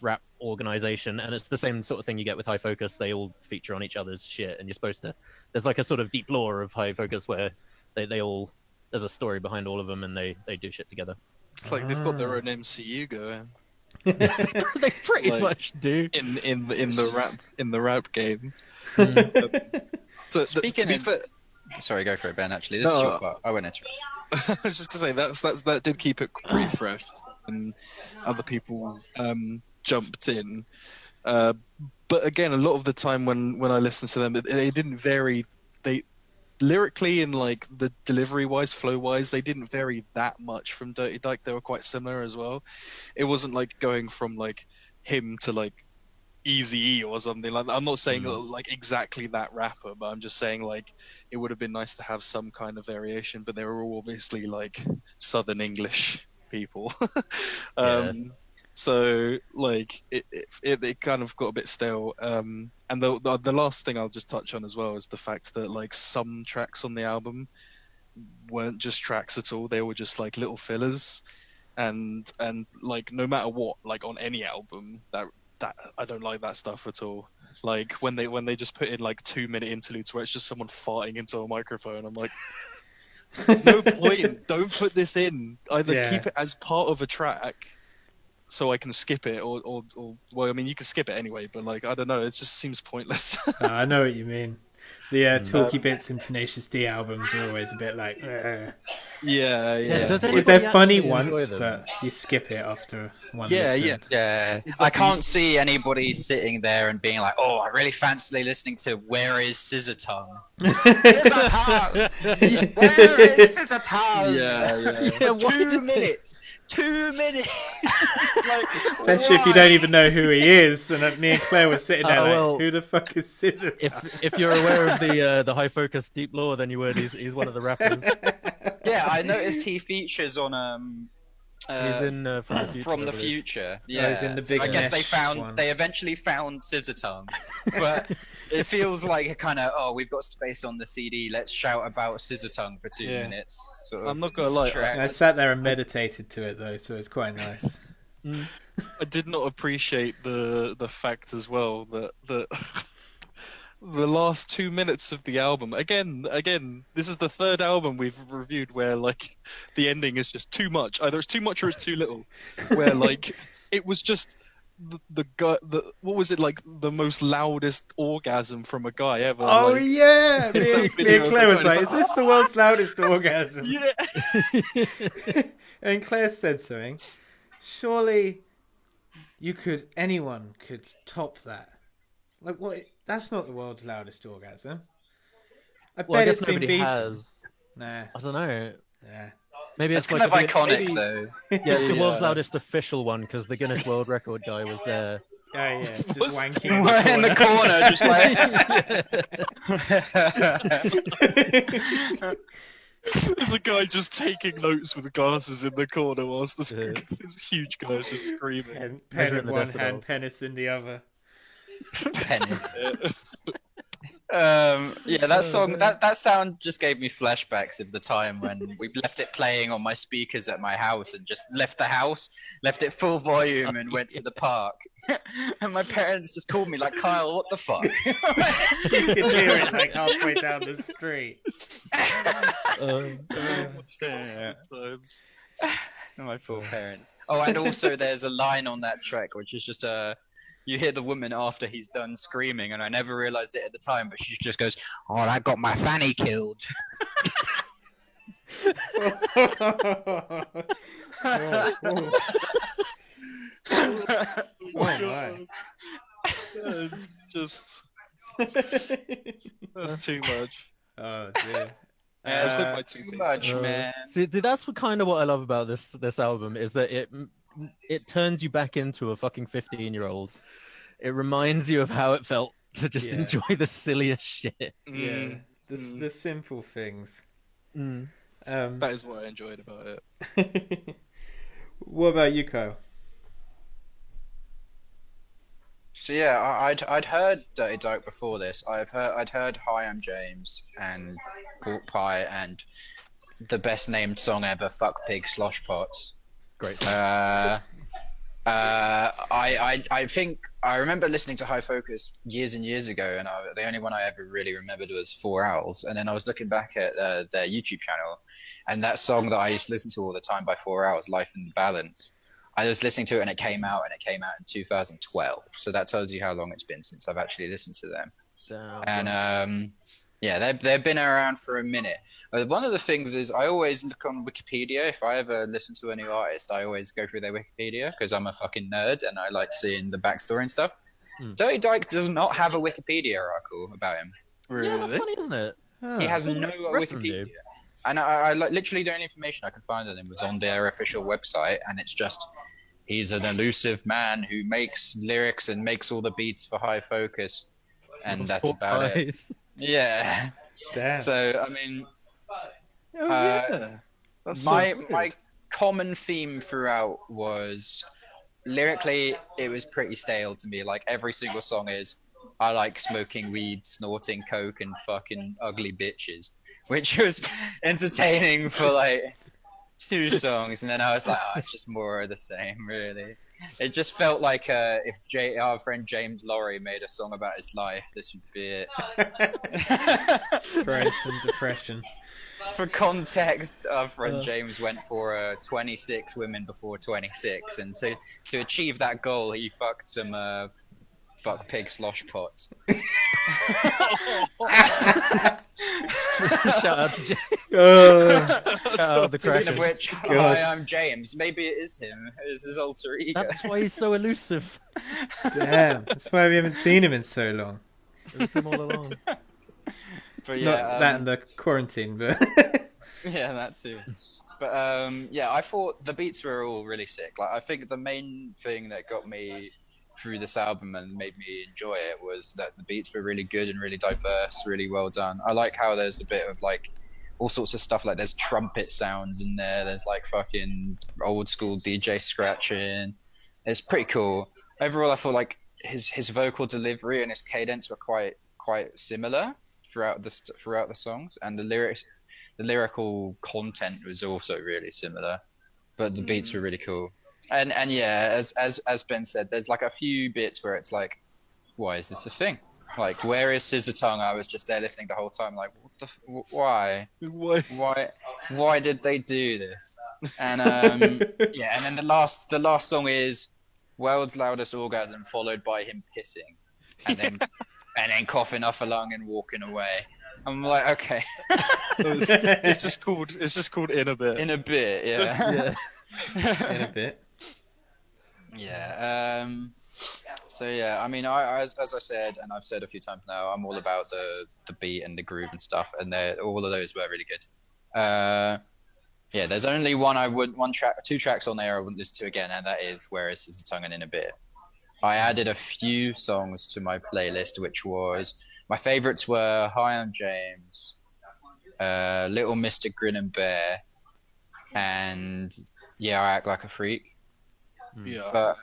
rap organization. And it's the same sort of thing you get with High Focus. They all feature on each other's shit, and you're supposed to. There's like a sort of deep lore of High Focus where they all there's a story behind all of them, and they do shit together. It's like they've got their own MCU going. They pretty Like, much do. in the rap game. So Speaking to be of- fair, Sorry, go for it, Ben. Actually, this is your part. I won't interrupt. I was just gonna say that did keep it pretty fresh, and other people jumped in. But again, a lot of the time when I listen to them, it didn't vary. They lyrically and like the delivery wise, flow wise, they didn't vary that much from Dirty Dyke. They were quite similar as well. It wasn't like going from like him to like Eazy-E or something like that. I'm not saying like exactly that rapper, but I'm just saying like it would have been nice to have some kind of variation. But they were all obviously like Southern English people. So like it kind of got a bit stale. And the last thing I'll just touch on as well is the fact that like some tracks on the album weren't just tracks at all. They were just like little fillers, and like no matter what, like on any album, that I don't like that stuff at all. Like when they just put in like 2-minute interludes where it's just someone farting into a microphone. I'm like, there's no point. Don't put this in. Either keep it as part of a track, so I can skip it, or well, I mean, you can skip it anyway, but like, I don't know, it just seems pointless. No, I know what you mean. The Talky Bits and Tenacious D albums are always a bit like, Yeah. Does they're anybody funny actually enjoy once, them? but you skip it after one Yeah, listen. yeah. Yeah, Exactly. I can't see anybody sitting there and being like, "Oh, I really fancy listening to Where Is Scissor Tongue." Scissor Tongue. Where is Scissor Tongue? Yeah. For 2 minutes. 2 minutes. Like, Especially if you don't even know who he is. And me and Claire were sitting there like, well, who the fuck is Scissor Tongue? If you're aware of the high focus deep lore, then you would. He's one of the rappers. Yeah, I noticed he features on He's in From the Future. From I the believe. Future. Yeah, he's in the so Big I guess Mesh one. they eventually found Scissor Tongue, but it feels like a kind of we've got space on the CD. Let's shout about Scissor Tongue for 2 Yeah. minutes. Sort of I'm not gonna lie, track. I sat there and meditated to it though, so it's quite nice. I did not appreciate the fact as well that the last 2 minutes of the album, again, this is the third album we've reviewed where like the ending is just too much. Either it's too much or it's too little. Where like it was just the guy, what was it, like the most loudest orgasm from a guy ever. Oh like, yeah! It's Me that and video of Claire the was guy like, just is this the world's loudest orgasm? yeah. And Claire said something. Surely anyone could top that. Like what? That's not the world's loudest orgasm. I Well, I bet guess it's been nobody beaten. has. Nah, I don't know. nah. Maybe It's it's kind like of iconic maybe- though. Yeah, it's the world's Yeah. loudest official one because the Guinness World Record guy was there. Oh yeah, just Was- wanking In the corner, just like. There's a guy just taking notes with glasses in the corner whilst Yeah. this huge guy's just screaming. Pen Measuring in the one decibels. hand, penis in the other. Pennies. Yeah, that song, that sound just gave me flashbacks of the time when we left it playing on my speakers at my house and just left the house, left it full volume and went to the park. And my parents just called me like, Kyle, what the fuck? You can hear it like halfway down the street. Times. My poor parents. Oh, and also there's a line on that track which is just you hear the woman after he's done screaming, and I never realized it at the time, but she just goes, "Oh, that got my fanny killed." Oh my. It's just that's too much. Oh dear. I've said Uh, my two Too pieces. much, man. See, that's kind of what I love about this album is that it turns you back into a fucking 15-year-old. It reminds you of how it felt to just Yeah. enjoy the silliest shit. Yeah, the simple things. That is what I enjoyed about it. What about you, Kyle? So yeah, I'd heard Dirty Dope before this. I'd heard Hi, I'm James and Pork Pie and the best named song ever, Fuck Pig Slosh Pots. Great. I think I remember listening to High Focus years and years ago, and the only one I ever really remembered was 4 Owls. And then I was looking back at their YouTube channel, and that song that I used to listen to all the time by 4 Owls, Life in Balance. I was listening to it, and it came out in 2012. So that tells you how long it's been since I've actually listened to them. Damn. And yeah, they've been around for a minute. One of the things is I always look on Wikipedia. If I ever listen to a new artist, I always go through their Wikipedia because I'm a fucking nerd and I like seeing the backstory and stuff. Dirty Dyke does not have a Wikipedia article about him. Yeah, that's funny, isn't it? He has no rest of them Wikipedia. do. And I literally the only information I can find on him was on their official website, and it's just he's an elusive man who makes lyrics and makes all the beats for High Focus, and that's Pork about it. pies. Yeah. Damn. So I mean, That's my common theme throughout was lyrically it was pretty stale to me. Like every single song is I like smoking weed, snorting coke, and fucking ugly bitches, which was entertaining for like 2 songs, and then I was like, oh, it's just more of the same, really. It just felt like if our friend James Laurie made a song about his life, this would be it. Throwing some depression. For context, our friend James went for 26 women before 26, and to achieve that goal, he fucked some fuck pig slosh pots. Shout out to James. Shout out the Speaking of Kraken. which, hi, I'm James. Maybe it is him. It's his alter ego. That's why he's so elusive. Damn, that's why we haven't seen him in so long. It was him all along. But yeah, Not that and the quarantine, but yeah, that too. But yeah, I thought the beats were all really sick. Like, I think the main thing that got me through this album and made me enjoy it was that the beats were really good and really diverse, really well done. I like how there's a bit of like all sorts of stuff, like there's trumpet sounds in there's like fucking old school DJ scratching. It's pretty cool. Overall, I feel like his vocal delivery and his cadence were quite similar throughout the songs, and the lyrical content was also really similar, but the beats were really cool. And yeah, as Ben said, there's like a few bits where it's like, why is this a thing? Like, where is Scissor Tongue? I was just there listening the whole time, like, why did they do this? And yeah, and then the last song is World's Loudest Orgasm, followed by him pissing, and then coughing off a lung and walking away. I'm like, okay. It's just called In a Bit. In a bit, yeah. in a bit. Yeah. So yeah, I mean, I as I said, and I've said a few times now, I'm all about the beat and the groove and stuff, and all of those were really good. Yeah, there's only two tracks on there I wouldn't listen to again, and that is Where Is Scissor Tongue and In a Bit. I added a few songs to my playlist, which was my favorites were Hi, I'm James, Little Mr. Grin and Bear, and Yeah, I Act Like a Freak. Yeah. But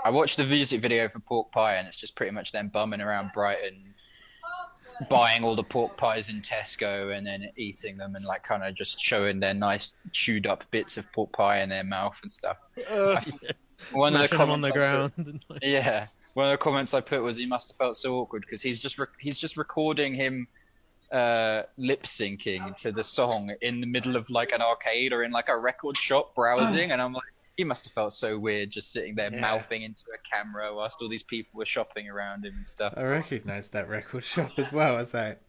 I watched the music video for Pork Pie, and it's just pretty much them bumming around Brighton, buying all the pork pies in Tesco and then eating them, and like kind of just showing their nice chewed up bits of pork pie in their mouth and stuff. One of the Smashing him comments on the I ground. put, yeah, one of the comments I put was he must have felt so awkward because he's just recording him lip syncing to the song in the middle of like an arcade or in like a record shop browsing, and I'm like, he must have felt so weird just sitting there mouthing into a camera whilst all these people were shopping around him and stuff. I recognised that record shop as well. I was like,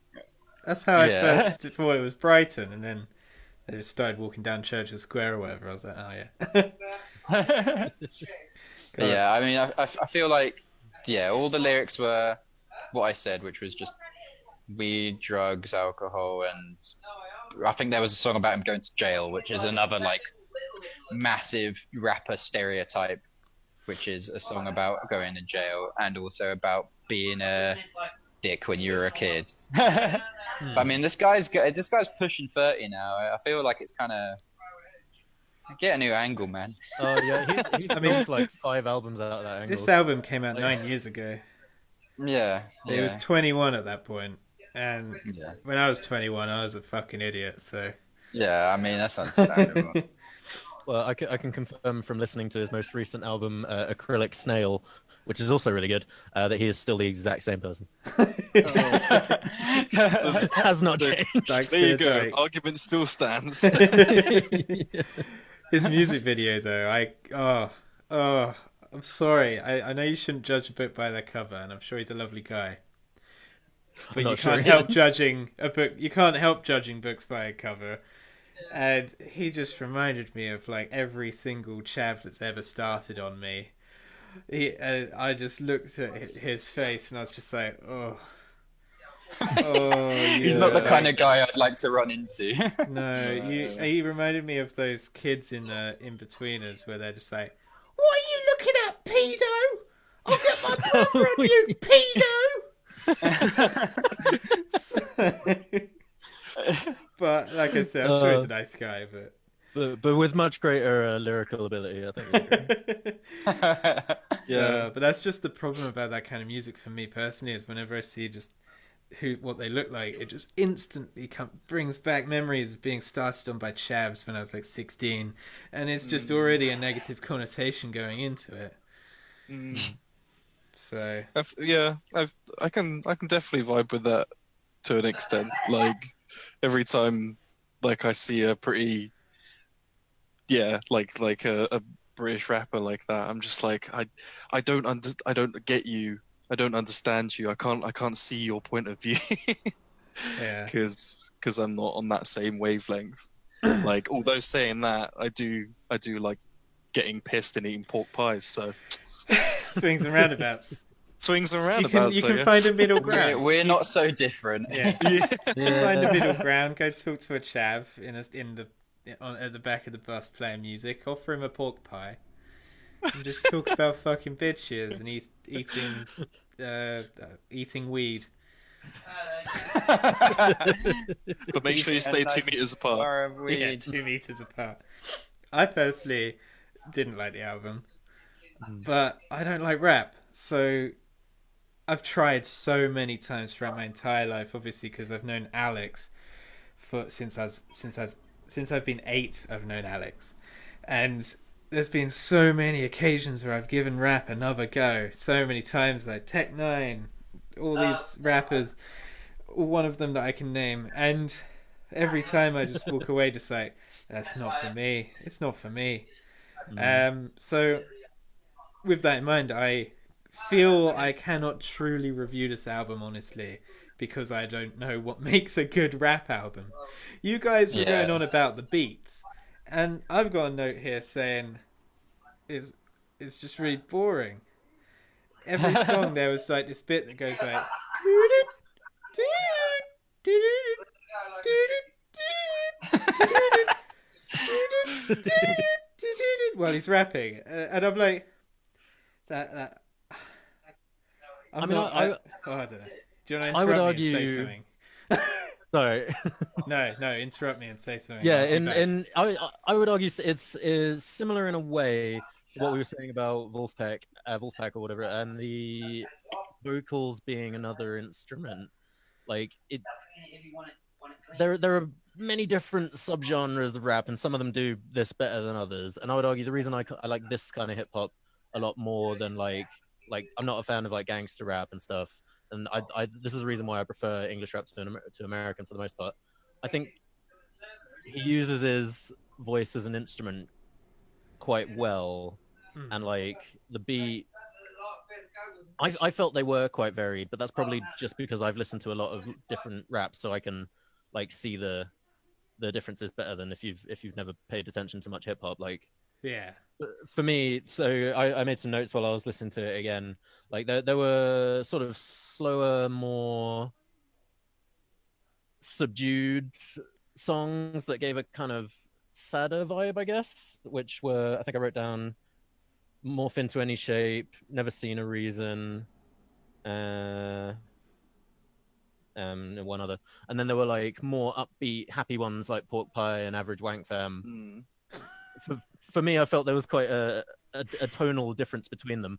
that's how I first thought it was Brighton, and then they just started walking down Churchill Square or whatever. I was like, oh yeah. Yeah, I mean, I feel like, yeah, all the lyrics were what I said, which was just weed, drugs, alcohol, and I think there was a song about him going to jail, which is another like massive rapper stereotype, which is a song about going to jail and also about being a dick when you were a kid. But I mean, this guy's pushing 30 now. I feel like it's kind of get a new angle, man. Oh yeah, he's filmed like 5 albums out of that angle. This album came out 9 years ago. Yeah. He was 21 at that point, and when I was 21, I was a fucking idiot. So yeah, I mean that's understandable. Well, I can confirm from listening to his most recent album, Acrylic Snail, which is also really good, that he is still the exact same person. Has not changed. There you go. Argument still stands. His music video, though, I'm sorry. I know you shouldn't judge a book by their cover, and I'm sure he's a lovely guy. But you can't help judging a book. You can't help judging books by a cover. And he just reminded me of like every single chav that's ever started on me. I just looked at his face and I was just like, oh, yeah. He's not the kind of guy I'd like to run into. No, he reminded me of those kids in In-Betweeners where they're just like, what are you looking at, pedo? I'll get my brother on you, pedo. But like I said, I'm sure he's a nice guy, but with much greater lyrical ability, I think. But that's just the problem about that kind of music for me personally. Is whenever I see just what they look like, it just instantly brings back memories of being started on by chavs when I was like 16, and it's just already a negative connotation going into it. So I can definitely vibe with that to an extent. Like, every time like I see a pretty like a British rapper like that, I'm just like I don't get you. I don't understand you. I can't see your point of view Yeah. because I'm not on that same wavelength. Like, although saying that, I do like getting pissed and eating pork pies. So Swings and roundabouts. swings and You roundabouts. can I find guess. a middle ground. We're not so different. Yeah. Yeah. Find a middle ground. Go talk to a chav at the back of the bus playing music. Offer him a pork pie, and just talk about fucking bitches and eating weed. But make sure you stay 2 meters apart. Yeah, 2 meters apart. I personally didn't like the album, but I don't like rap, so I've tried so many times throughout my entire life. Obviously, because I've known Alex since I've been 8. I've known Alex, and there's been so many occasions where I've given rap another go. So many times, like Tech9, all these rappers, one of them that I can name, and every time I just walk away just like, that's not for me. It's not for me. So with that in mind, I feel I cannot truly review this album honestly because I don't know what makes a good rap album. You guys were going on about the beats, and I've got a note here saying it's just really boring. Every song there was like this bit that goes like while he's rapping, and I'm like that. I don't know. Do you want to interrupt me and say something? Sorry. No, interrupt me and say something. Yeah, I would argue it's similar in a way to what we were saying about Vulfpeck or whatever, and the vocals being another instrument. Like there are many different subgenres of rap, and some of them do this better than others. And I would argue the reason I like this kind of hip hop a lot more than like I'm not a fan of like gangster rap and stuff. And this is the reason why I prefer English rap to American for the most part. I think he uses his voice as an instrument quite well, and like the beat, I felt they were quite varied, but that's probably just because I've listened to a lot of different raps, so I can like see the differences better than if you've never paid attention to much hip hop. Like, yeah. For me, so I made some notes while I was listening to it again. Like there were sort of slower, more subdued songs that gave a kind of sadder vibe, I guess, which were, I think I wrote down, Morph Into Any Shape, Never Seen a Reason, and one other. And then there were like more upbeat, happy ones like Pork Pie and Average Wank Fam. For me, I felt there was quite a tonal difference between them.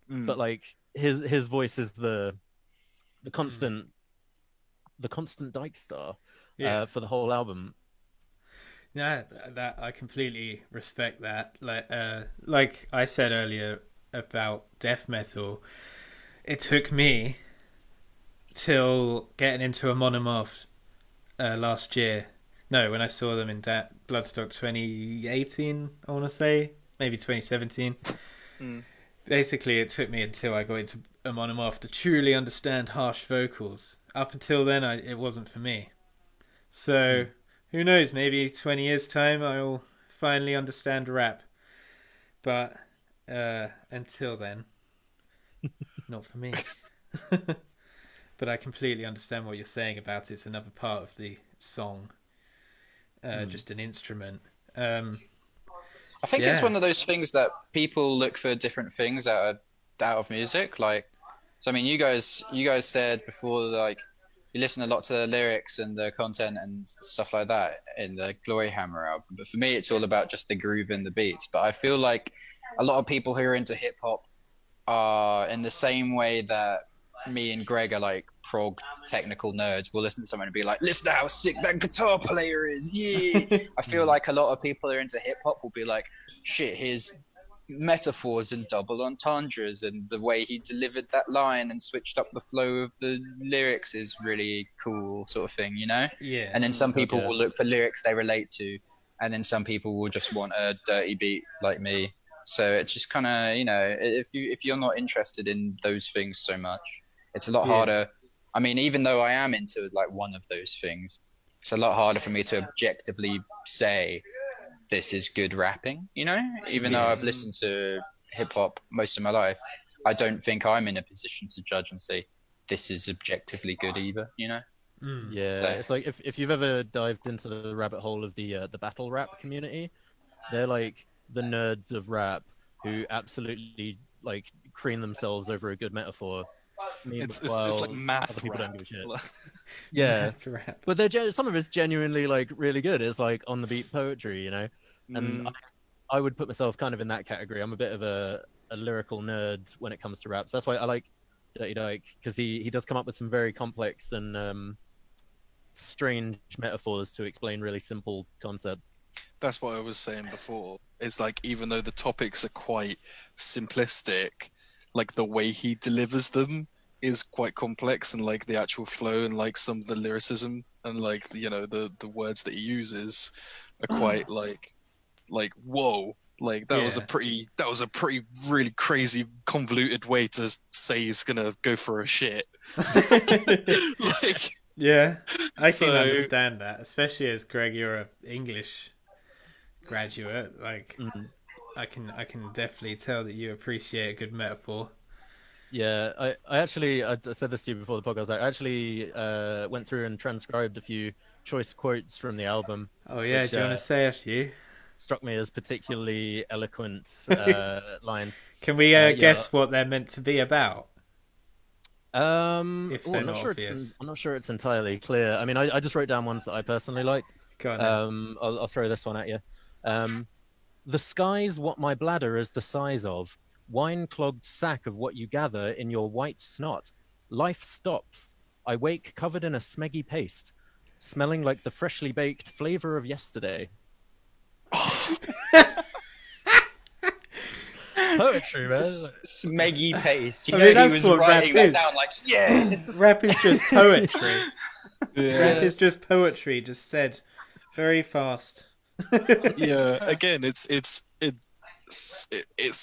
But like his voice is the constant Dyke Star for the whole album. Yeah, that I completely respect that. Like I said earlier about death metal, it took me till getting into a Monomorph last year. No, when I saw them in Bloodstock 2018, I want to say, maybe 2017. Basically, it took me until I got into a Monomorph to truly understand harsh vocals. Up until then, it wasn't for me. So, who knows, maybe 20 years' time, I'll finally understand rap. But until then, not for me. But I completely understand what you're saying about it's another part of the song. Just an instrument. I think it's one of those things that people look for different things out of music. Like, so I mean, you guys said before, like, you listen a lot to the lyrics and the content and stuff like that in the Glory Hammer album. But for me, it's all about just the groove and the beats. But I feel like a lot of people who are into hip hop are in the same way that me and Greg are like prog technical nerds. We'll listen to someone and be like, listen to how sick that guitar player is. Yeah. I feel like a lot of people who are into hip hop will be like, shit, here's metaphors and double entendres, and the way he delivered that line and switched up the flow of the lyrics is really cool, sort of thing, you know. Yeah. And then some people yeah. will look for lyrics they relate to, and then some people will just want a dirty beat like me. So it's just kind of, you know, if you're not interested in those things so much, it's a lot harder. I mean, even though I am into like one of those things, it's a lot harder for me to objectively say this is good rapping, you know? Even though I've listened to hip hop most of my life, I don't think I'm in a position to judge and say this is objectively good either, you know? Yeah, So- it's like if you've ever dived into the rabbit hole of the battle rap community, they're like the nerds of rap who absolutely like cream themselves over a good metaphor. It's Meanwhile, like math other people rap. don't give a shit. Yeah, Rap. but some of it's genuinely like really good. It's like on the beat poetry, you know. And I would put myself kind of in that category. I'm a bit of a lyrical nerd when it comes to raps. That's why I like Dirty Dyke, because he does come up with some very complex and strange metaphors to explain really simple concepts. That's what I was saying before. It's like, even though the topics are quite simplistic, like the way he delivers them is quite complex, and like the actual flow and like some of the lyricism and like the, you know, the words that he uses are quite like whoa, like that was a pretty really crazy convoluted way to say he's gonna go for a shit. Like, Yeah, I can So- understand that, especially as Greg, you're a English graduate. Like, I can definitely tell that you appreciate a good metaphor. Yeah, I actually I said this to you before the podcast. I actually went through and transcribed a few choice quotes from the album. Oh yeah, Which, do you want to say a few? Struck me as particularly eloquent lines. Can we yeah. guess what they're meant to be about? If I'm they're not not sure obvious. I'm not sure it's entirely clear. I mean, I just wrote down ones that I personally liked. Go on then. I'll throw this one at you. The sky's what my bladder is the size of. Wine-clogged sack of what you gather in your white snot. Life stops. I wake covered in a smeggy paste, smelling like the freshly baked flavor of yesterday. Poetry, man. Smeggy paste. You I know, mean, he that's was what rap writing that is. down like, yes. Rap is just poetry. yeah, Rap is just poetry, just said very fast. yeah. Again, it's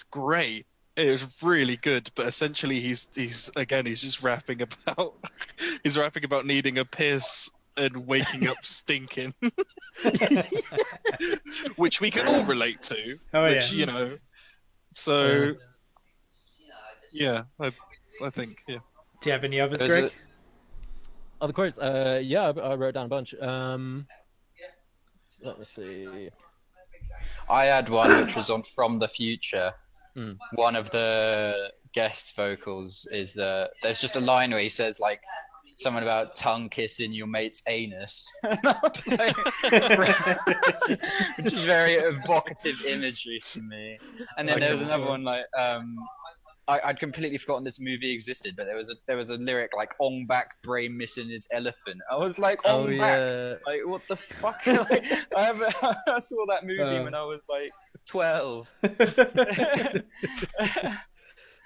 great. It's really good, but essentially he's just rapping about he's rapping about needing a piss and waking up stinking, which we can all relate to. Oh, which, yeah. you know, so yeah, I think, yeah. Do you have any others, There's Greg? Other quotes? Yeah, I wrote down a bunch. Let me see. I had one which was on From the Future. Hmm. One of the guest vocals is there's just a line where he says like something about tongue kissing your mate's anus. And I was like- which is very evocative imagery to me. And then there was another one like I'd completely forgotten this movie existed, but there was a lyric like "Ong back, brain missing his elephant." I was like, "Ong back." yeah. Like, what the fuck? Like, I saw that movie when I was like 12.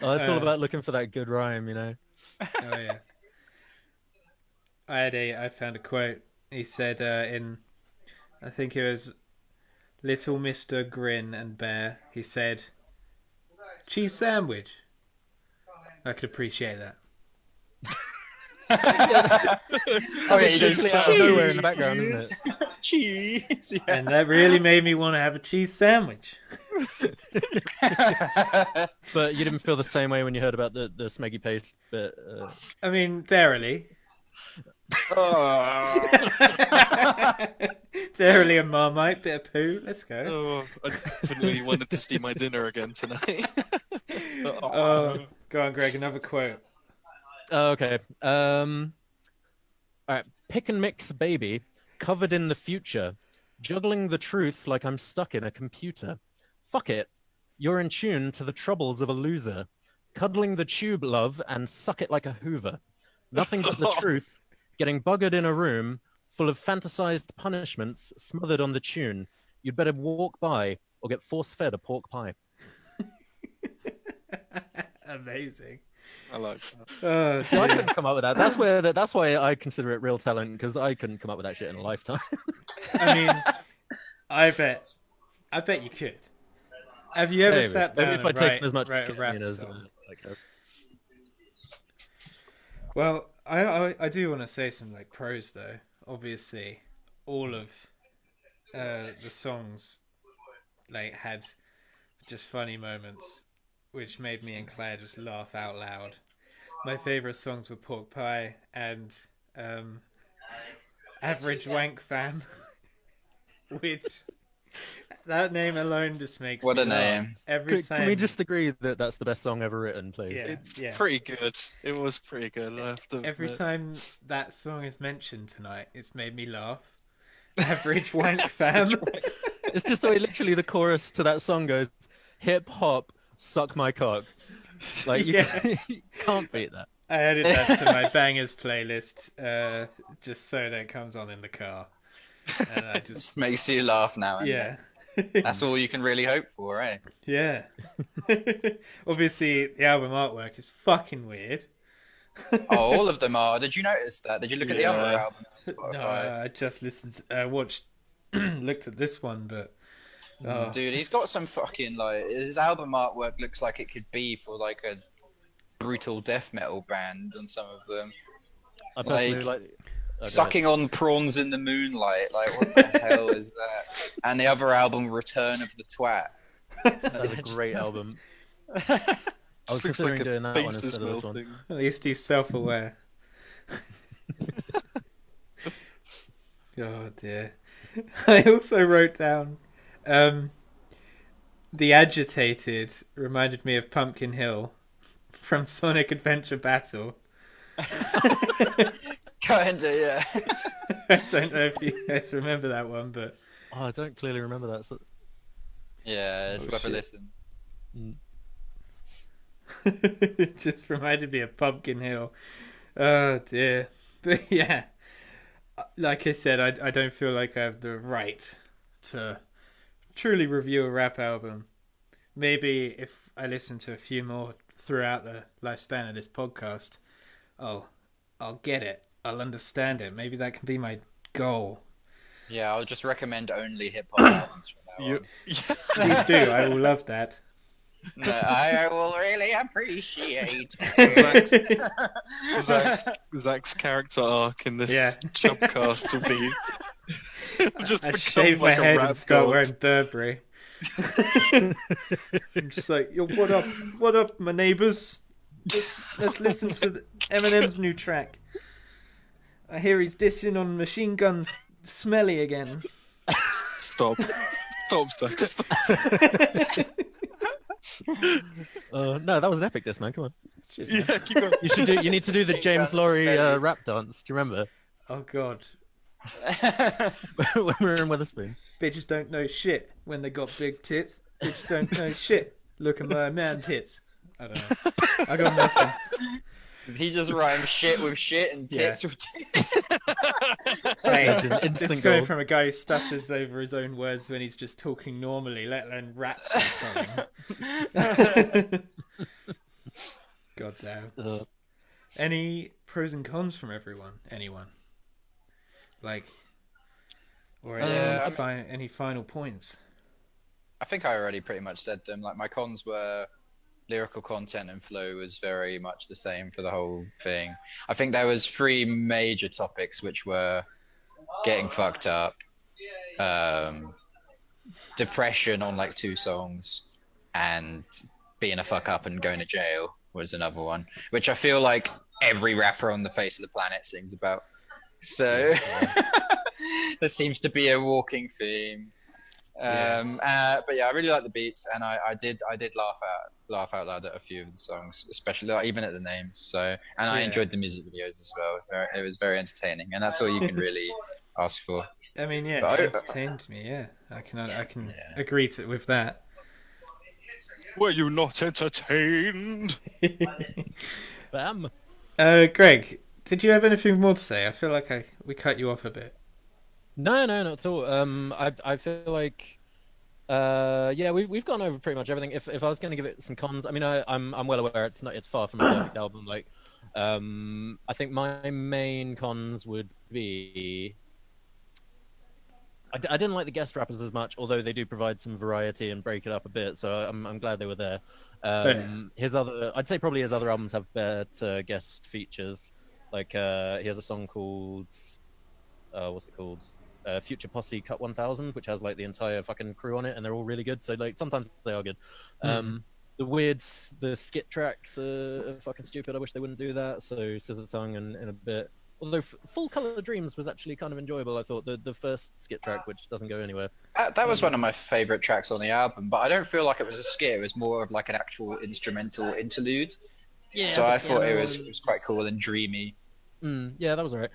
Oh, it's all about looking for that good rhyme, you know. Oh yeah. I found a quote. He said in, I think it was Little Mr. Grin and Bear. He said, "Cheese sandwich." I could appreciate that. Oh yeah, he It's goes, usually out of nowhere in the background, isn't it? cheese. Yeah. And that really made me want to have a cheese sandwich. But you didn't feel the same way when you heard about the smeggy paste bit. I mean, Darily. Oh, Darily and Marmite, bit of poo. Let's go. oh, I definitely wanted to steal my dinner again tonight. Oh, go on, Greg. Another quote. Oh, okay. All right. Pick and mix, baby. Covered in the future. Juggling the truth like I'm stuck in a computer. Fuck it. You're in tune to the troubles of a loser. Cuddling the tube, love, and suck it like a hoover. Nothing but the truth. Getting buggered in a room full of fantasized punishments smothered on the tune. You'd better walk by or get force-fed a pork pie. Amazing. I like that. Oh, So I dear. couldn't come up with that. That's why I consider it real talent, because I couldn't come up with that shit in a lifetime. I mean, I bet you could. Have you ever Maybe. sat Maybe down if I and take as much write a rap ketamine as song? like Well, I do want to say some like pros though. Obviously, all of the songs like had just funny moments, which made me and Claire just laugh out loud. My favourite songs were Pork Pie and Average Wank Fam, which that name alone just makes What me a laugh name. every time. Can we just agree that that's the best song ever written, please? Yeah. It's pretty good. It was pretty good. I have to Every admit. time that song is mentioned tonight, it's made me laugh. Average Wank Fam. It's just the way literally the chorus to that song goes, hip hop, suck my cock. Like, you can't beat that. I added that to my bangers playlist, just so that it comes on in the car. And I just, Just makes you laugh now. And yeah. That's all you can really hope for, eh? Yeah. Obviously, the album artwork is fucking weird. Oh, all of them are. Did you notice that? Did you look at the other albums on Spotify? No, I just listened, watched, looked at this one, but oh, Dude, he's got some fucking like his album artwork looks like it could be for like a brutal death metal band on some of them. I personally Like, like. Okay. Sucking on prawns in the moonlight, like what the hell is that? And the other album, Return of the Twat. That's a great album. I was Looks considering like a doing that one basis instead of this one. melting. at least he's self-aware. Oh dear. I also wrote down the agitated reminded me of Pumpkin Hill from Sonic Adventure Battle. Kinda, yeah. I don't know if you guys remember that one, but Oh, I don't clearly remember that. So... Yeah, it's Oh, worth a shit. listen. it just reminded me of Pumpkin Hill. Oh dear. But yeah, like I said, I don't feel like I have the right to truly review a rap album. Maybe if I listen to a few more throughout the lifespan of this podcast, I'll get it. I'll understand it. Maybe that can be my goal. Yeah, I'll just recommend only hip hop albums from now You, on. Please do. I will love that. No, I will really appreciate. Zach's character arc in this Yeah. CHUB Cast will be just I become shave like my a head rap and start god. wearing Burberry. I'm just like, yo, what up, my neighbours? Let's listen to Eminem's new track. I hear he's dissing on Machine Gun Smelly again. Stop, Zach. Stop. No, that was an epic diss, man. Come on. Shit, man. Yeah, keep going. You need to do the James Laurie rap dance. Do you remember? Oh god, When we were in Weatherspoon. bitches don't know shit when they got big tits. Bitches don't know shit. Look at my man tits. I don't know. I got nothing. He just rhymes shit with shit and tits with tits. Hey, Legend, this instant is going goal. from a guy who stutters over his own words when he's just talking normally, let alone rap. God damn. Any pros and cons from anyone? Like, or any final points? I think I already pretty much said them. Like my cons were lyrical content and flow was very much the same for the whole thing. I think there was three major topics which were getting fucked up, depression on like 2 songs, and being a fuck up and going to jail was another one, which I feel like every rapper on the face of the planet sings about. So there seems to be a walking theme. But yeah, I really like the beats, and I did laugh out loud at a few of the songs, especially like, even at the names. So, and I enjoyed the music videos as well. It was very entertaining, and that's all you can really ask for. I mean, yeah, But it entertained me. Yeah, I can agree with that. Were you not entertained? Bam. Greg, did you have anything more to say? I feel like we cut you off a bit. No, not at all. I feel like Yeah, we've gone over pretty much everything. If I was going to give it some cons, I mean, I'm well aware it's far from a perfect album. Like, I think my main cons would be I didn't like the guest rappers as much, although they do provide some variety and break it up a bit. So I'm glad they were there. Yeah. I'd say probably his other albums have better guest features. Like he has a song called what's it called? Future Posse Cut 1000, which has like the entire fucking crew on it, and they're all really good. So like sometimes they are good. The skit tracks are fucking stupid. I wish they wouldn't do that. So Scissor Tongue and a bit. Although Full Color Dreams was actually kind of enjoyable, I thought the first skit track, which doesn't go anywhere. That was one of my favorite tracks on the album, but I don't feel like it was a skit. It was more of like an actual instrumental interlude. Yeah, so I thought it was quite cool and dreamy. Yeah, that was alright.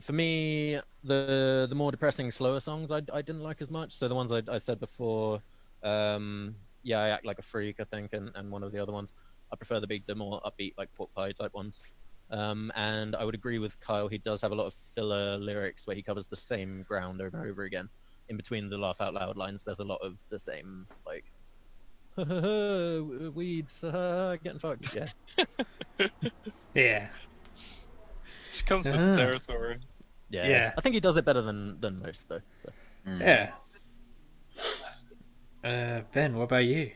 For me, the more depressing, slower songs I didn't like as much. So the ones I said before, yeah, I Act Like a Freak, I think, and one of the other ones. I prefer the more upbeat, like pork pie type ones. And I would agree with Kyle. He does have a lot of filler lyrics where he covers the same ground over and over again. In between the laugh out loud lines, there's a lot of the same, like, weeds, getting fucked. Yeah. Yeah. Just comes with the territory. Yeah. I think he does it better than most, though. So. Yeah. Ben, what about you?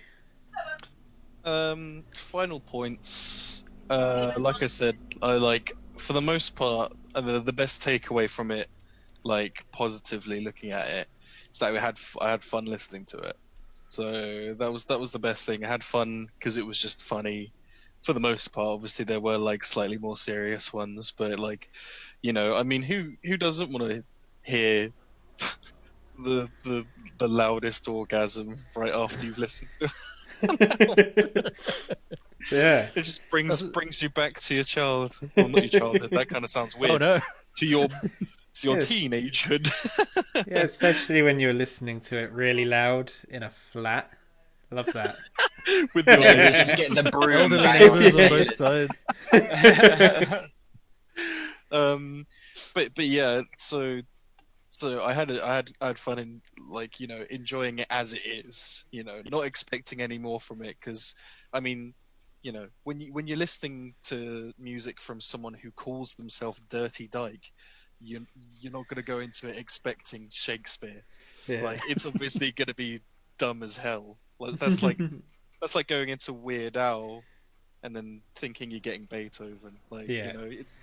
Final points. Like I said, I like for the most part the best takeaway from it, like positively looking at it, is that I had fun listening to it. So that was the best thing. I had fun because it was just funny. For the most part, obviously there were like slightly more serious ones, but like, you know, I mean, who doesn't want to hear the loudest orgasm right after you've listened to it? Yeah, it just brings you back to your child. Well, not your childhood. That kind of sounds weird. Oh no. To your teenagehood. Yeah, especially when you're listening to it really loud in a flat. Love that. With the Just getting the broom Elderly bang on the neighbors on ceiling. both sides. but yeah, so I had fun in, like, you know, enjoying it as it is, you know, not expecting any more from it, because I mean, you know, when you're listening to music from someone who calls themselves Dirty Dyke, you're not going to go into it expecting Shakespeare. Yeah. Like, it's obviously going to be dumb as hell. Like, that's like going into Weird Al and then thinking you're getting Beethoven. Like, Yeah. you know, it's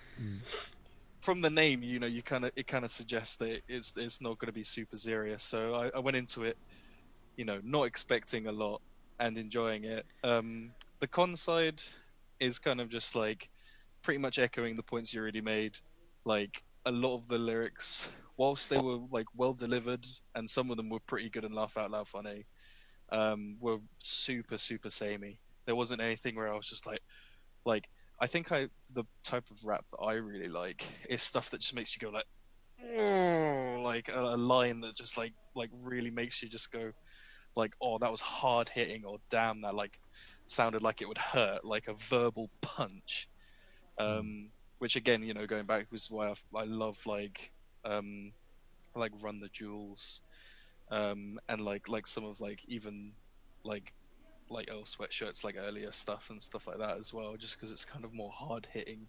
from the name, you know, it kind of suggests that it's not going to be super serious. So I went into it, you know, not expecting a lot and enjoying it. The con side is kind of just like pretty much echoing the points you already made. Like, a lot of the lyrics, whilst they were like well delivered and some of them were pretty good and laugh out loud funny, were super samey. There wasn't anything where I was just like I think the type of rap that I really like is stuff that just makes you go like, "Oh," like a line that just like really makes you just go like, oh, that was hard hitting, or damn, that like sounded like it would hurt, like a verbal punch. Which again, you know, going back was why I love like Run the Jewels, and like some of like even like Earl Sweatshirt's like earlier stuff and stuff like that as well, just because it's kind of more hard hitting.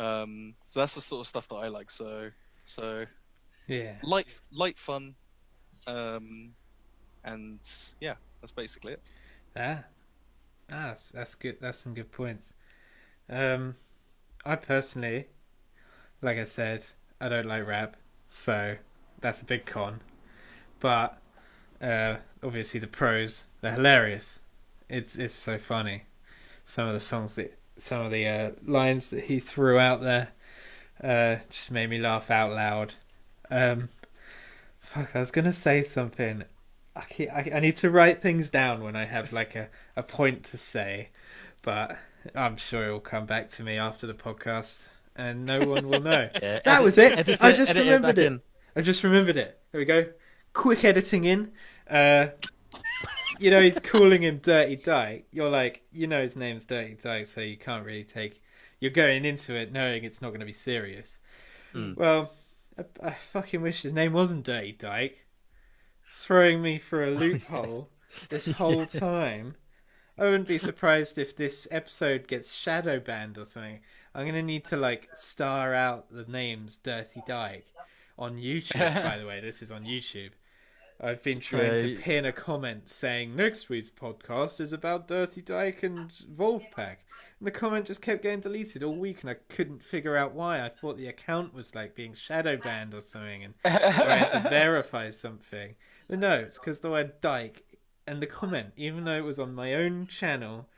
So that's the sort of stuff that I like. So Yeah. light fun, and yeah, that's basically it. That's good. That's some good points. I personally, like I said, I don't like rap, so that's a big con. But obviously the pros, they're hilarious. It's so funny. Some of the lines that he threw out there just made me laugh out loud. Fuck, I was gonna say something. I need to write things down when I have like a point to say, but I'm sure it will come back to me after the podcast, and no one will know. Yeah, That was it. I just edit remembered back it. in. I just remembered it. There we go. Quick editing in. You know, he's calling him Dirty Dyke. You're like, you know, his name's Dirty Dyke, so you can't really take. You're going into it knowing it's not going to be serious. Well, I fucking wish his name wasn't Dirty Dyke. throwing me for a loophole this whole time. I wouldn't be surprised if this episode gets shadow banned or something. I'm gonna need to like star out the names Dirty Dyke on YouTube. By the way, this is on YouTube. I've been trying to pin a comment saying next week's podcast is about Dirty Dyke and Vulfpeck. And the comment just kept getting deleted all week, and I couldn't figure out why. I thought the account was like being shadow banned or something, and or I had to verify something. But no, it's because the word Dyke and the comment, even though it was on my own channel,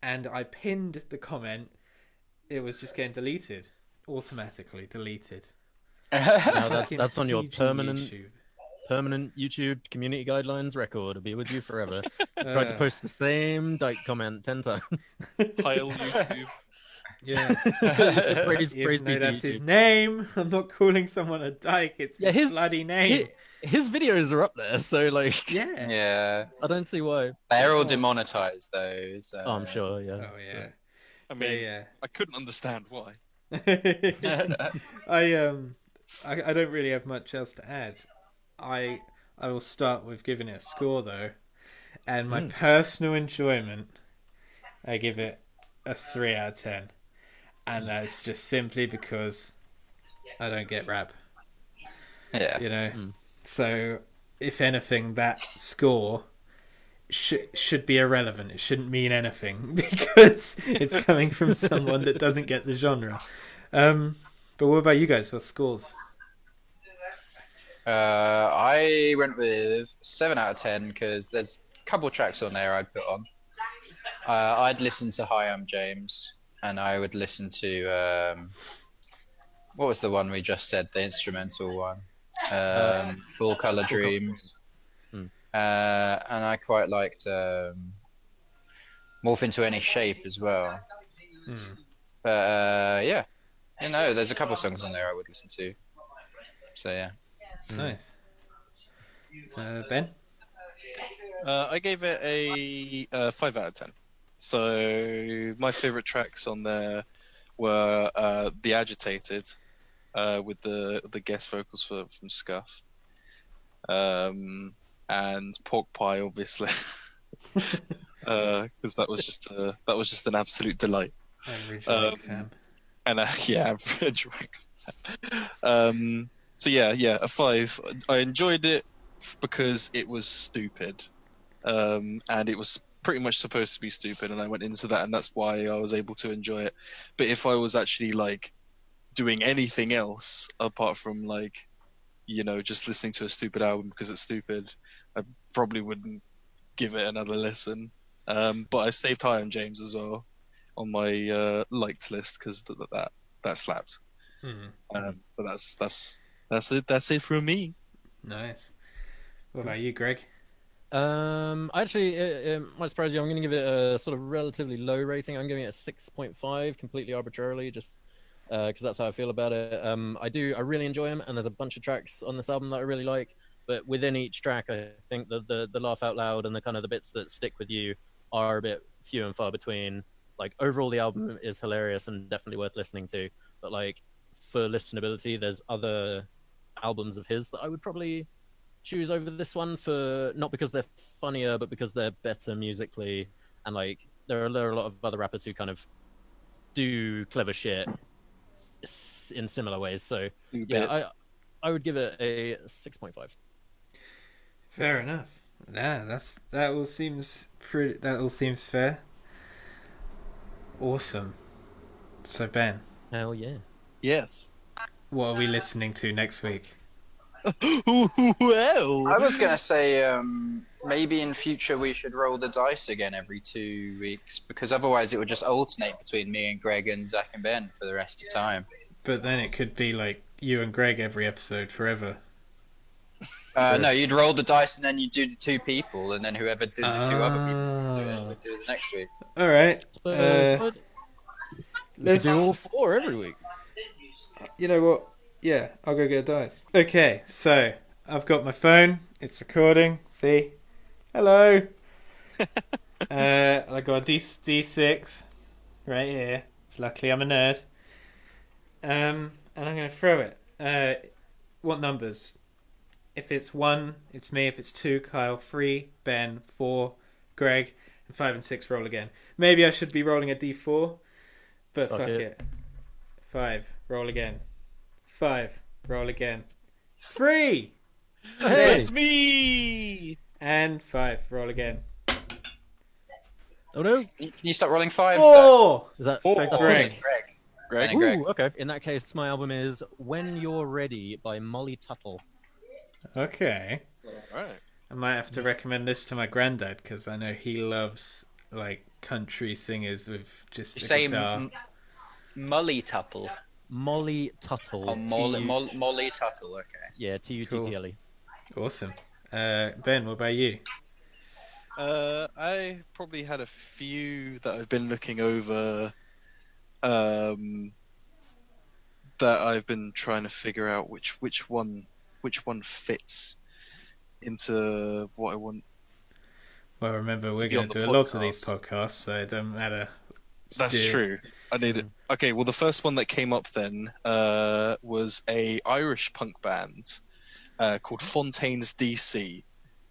and I pinned the comment, it was just getting deleted, automatically deleted. Now that's on your PG permanent YouTube community guidelines record. It'll be with you forever. Tried to post the same Dyke comment 10 times. Pile YouTube. Yeah. praise Even though be to that's YouTube. his name. I'm not calling someone a dyke. It's his bloody name. His videos are up there, so like, Yeah. Yeah. I don't see why. They're all demonetized though. So... Oh, I'm sure, yeah. Oh yeah. I mean, Yeah. I couldn't understand why. I don't really have much else to add. I will start with giving it a score though, and my personal enjoyment, I give it a 3 out of 10, and that's just simply because I don't get rap. Yeah. You know, so if anything, that score should be irrelevant. It shouldn't mean anything because it's coming from someone that doesn't get the genre. But what about you guys? What scores? I went with 7 out of 10 because there's a couple tracks on there I'd put on. I'd listen to Hi, I'm James, and I would listen to what was the one we just said, the instrumental one, Full Color Dreams, and I quite liked Morph Into Any Shape as well. But yeah, you know, there's a couple songs on there I would listen to. So yeah. Nice. Ben? I gave it a 5 out of 10. So my favourite tracks on there were The Agitated, with the guest vocals from Scuff, and Pork Pie, obviously, because that was just an absolute delight. Average Drake fan. And average fan. So yeah, a 5. I enjoyed it because it was stupid, and it was pretty much supposed to be stupid, and I went into that, and that's why I was able to enjoy it. But if I was actually like doing anything else apart from like, you know, just listening to a stupid album because it's stupid, I probably wouldn't give it another listen. But I saved Hi, I'm James as well on my liked list because that slapped. But that's it from me. Nice. What about you, Greg? Actually, it might surprise you. I'm going to give it a sort of relatively low rating. I'm giving it a 6.5, completely arbitrarily, just because that's how I feel about it. I really enjoy them, and there's a bunch of tracks on this album that I really like. But within each track, I think the laugh out loud and the kind of the bits that stick with you are a bit few and far between. Like overall, the album is hilarious and definitely worth listening to. But like for listenability, there's other albums of his that I would probably choose over this one, for not because they're funnier, but because they're better musically. And like there are a lot of other rappers who kind of do clever shit in similar ways. So yeah, I would give it a 6.5. Fair enough. Yeah, that all seems fair. Awesome. So Ben, Hell yeah. Yes. what are we listening to next week? Well, I was gonna say maybe in future we should roll the dice again every 2 weeks, because otherwise it would just alternate between me and Greg and Zach and Ben for the rest of the time. But then it could be like you and Greg every episode forever. No, you'd roll the dice and then you'd do the 2 people, and then whoever did the 2 other people would do it. We'd do it the next week. All right. Let's do all 4 every week. You know what? Yeah, I'll go get a dice. Okay, so I've got my phone. It's recording. See? Hello. I got a D6 right here. So luckily I'm a nerd. And I'm going to throw it. What numbers? If it's 1, it's me. If it's 2, Kyle. 3, Ben. 4, Greg. And 5 and 6, roll again. Maybe I should be rolling a d4, but fuck it. 5, roll again. 5, roll again. 3! Hey! It's me! And 5, roll again. Oh no! Can you stop rolling 5? 4! Is that So that's Greg. Greg. Ooh, okay. In that case, my album is "When You're Ready" by Molly Tuttle. Okay. Alright. I might have to recommend this to my granddad because I know he loves like country singers with just You a say guitar. Mully Tuttle. Molly Tuttle. Oh, Molly Tuttle, okay. Yeah, Tuttle. Awesome. Ben, what about you? I probably had a few that I've been looking over, that I've been trying to figure out which one fits into what I want. Well, remember we're be going on to the do a lot of these podcast. podcasts, so it doesn't matter. That's true. I need it. Okay, well, the first one that came up then was a Irish punk band called Fontaine's DC,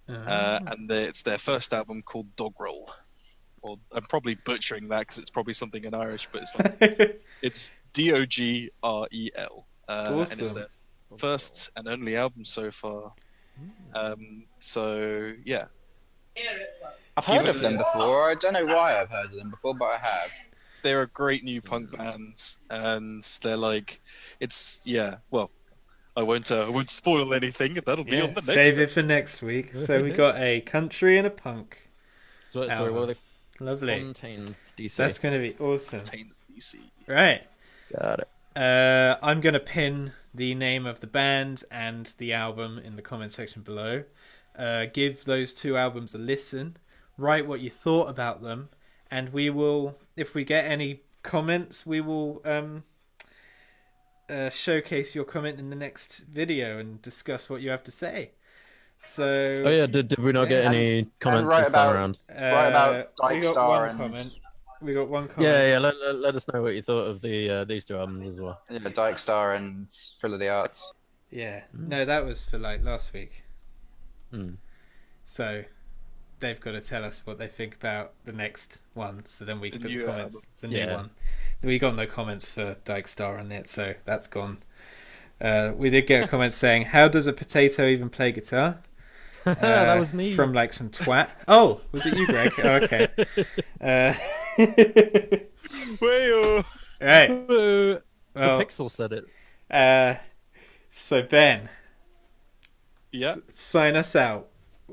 and it's their first album called Dogrel. Or I'm probably butchering that because it's probably something in Irish, but it's like it's Dogrel, and it's Awesome. their first and only album so far. So yeah, I've heard of them before. I don't know why I've heard of them before, but I have. they're a great new punk band, and they're like, Well, I won't spoil anything. That'll be Yeah, on the next. save it for next week. So we got a country and a punk. Sorry, Album. what are they? Lovely. Fontaine's DC. That's going to be awesome. Fontaine's DC. Right. Got it. I'm going to pin the name of the band and the album in the comment section below. Give those 2 albums a listen. Write what you thought about them. And we will, if we get any comments, we will showcase your comment in the next video and discuss what you have to say. So, Oh yeah, did we not get any comments right this time about- around? Right about we got Dykestar one and comment. We got one comment. Yeah. Let us know what you thought of the these 2 albums as well. yeah, Dykestar and Thrill of the Arts. Yeah. No, that was for like last week. Hmm. So they've got to tell us what they think about the next one, so then we can The put the new comments. album. The new Yeah. one. We got no comments for Dykestar on it, so that's gone. We did get a comment saying, "How does a potato even play guitar?" That was me. From like some twat. Oh, was it you, Greg? Oh, okay. Wayo! Right. The Well, Pixel said it. so Ben, Yeah. sign us out.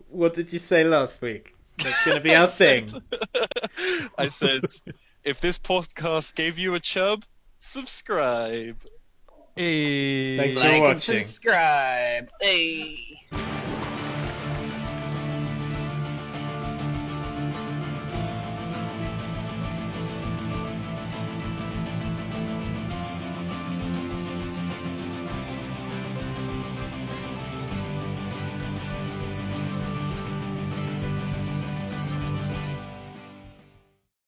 What did you say last week? That's going to be our thing. I said, if this podcast gave you a chub, subscribe. Hey. Thanks for Like and watching. subscribe. Hey.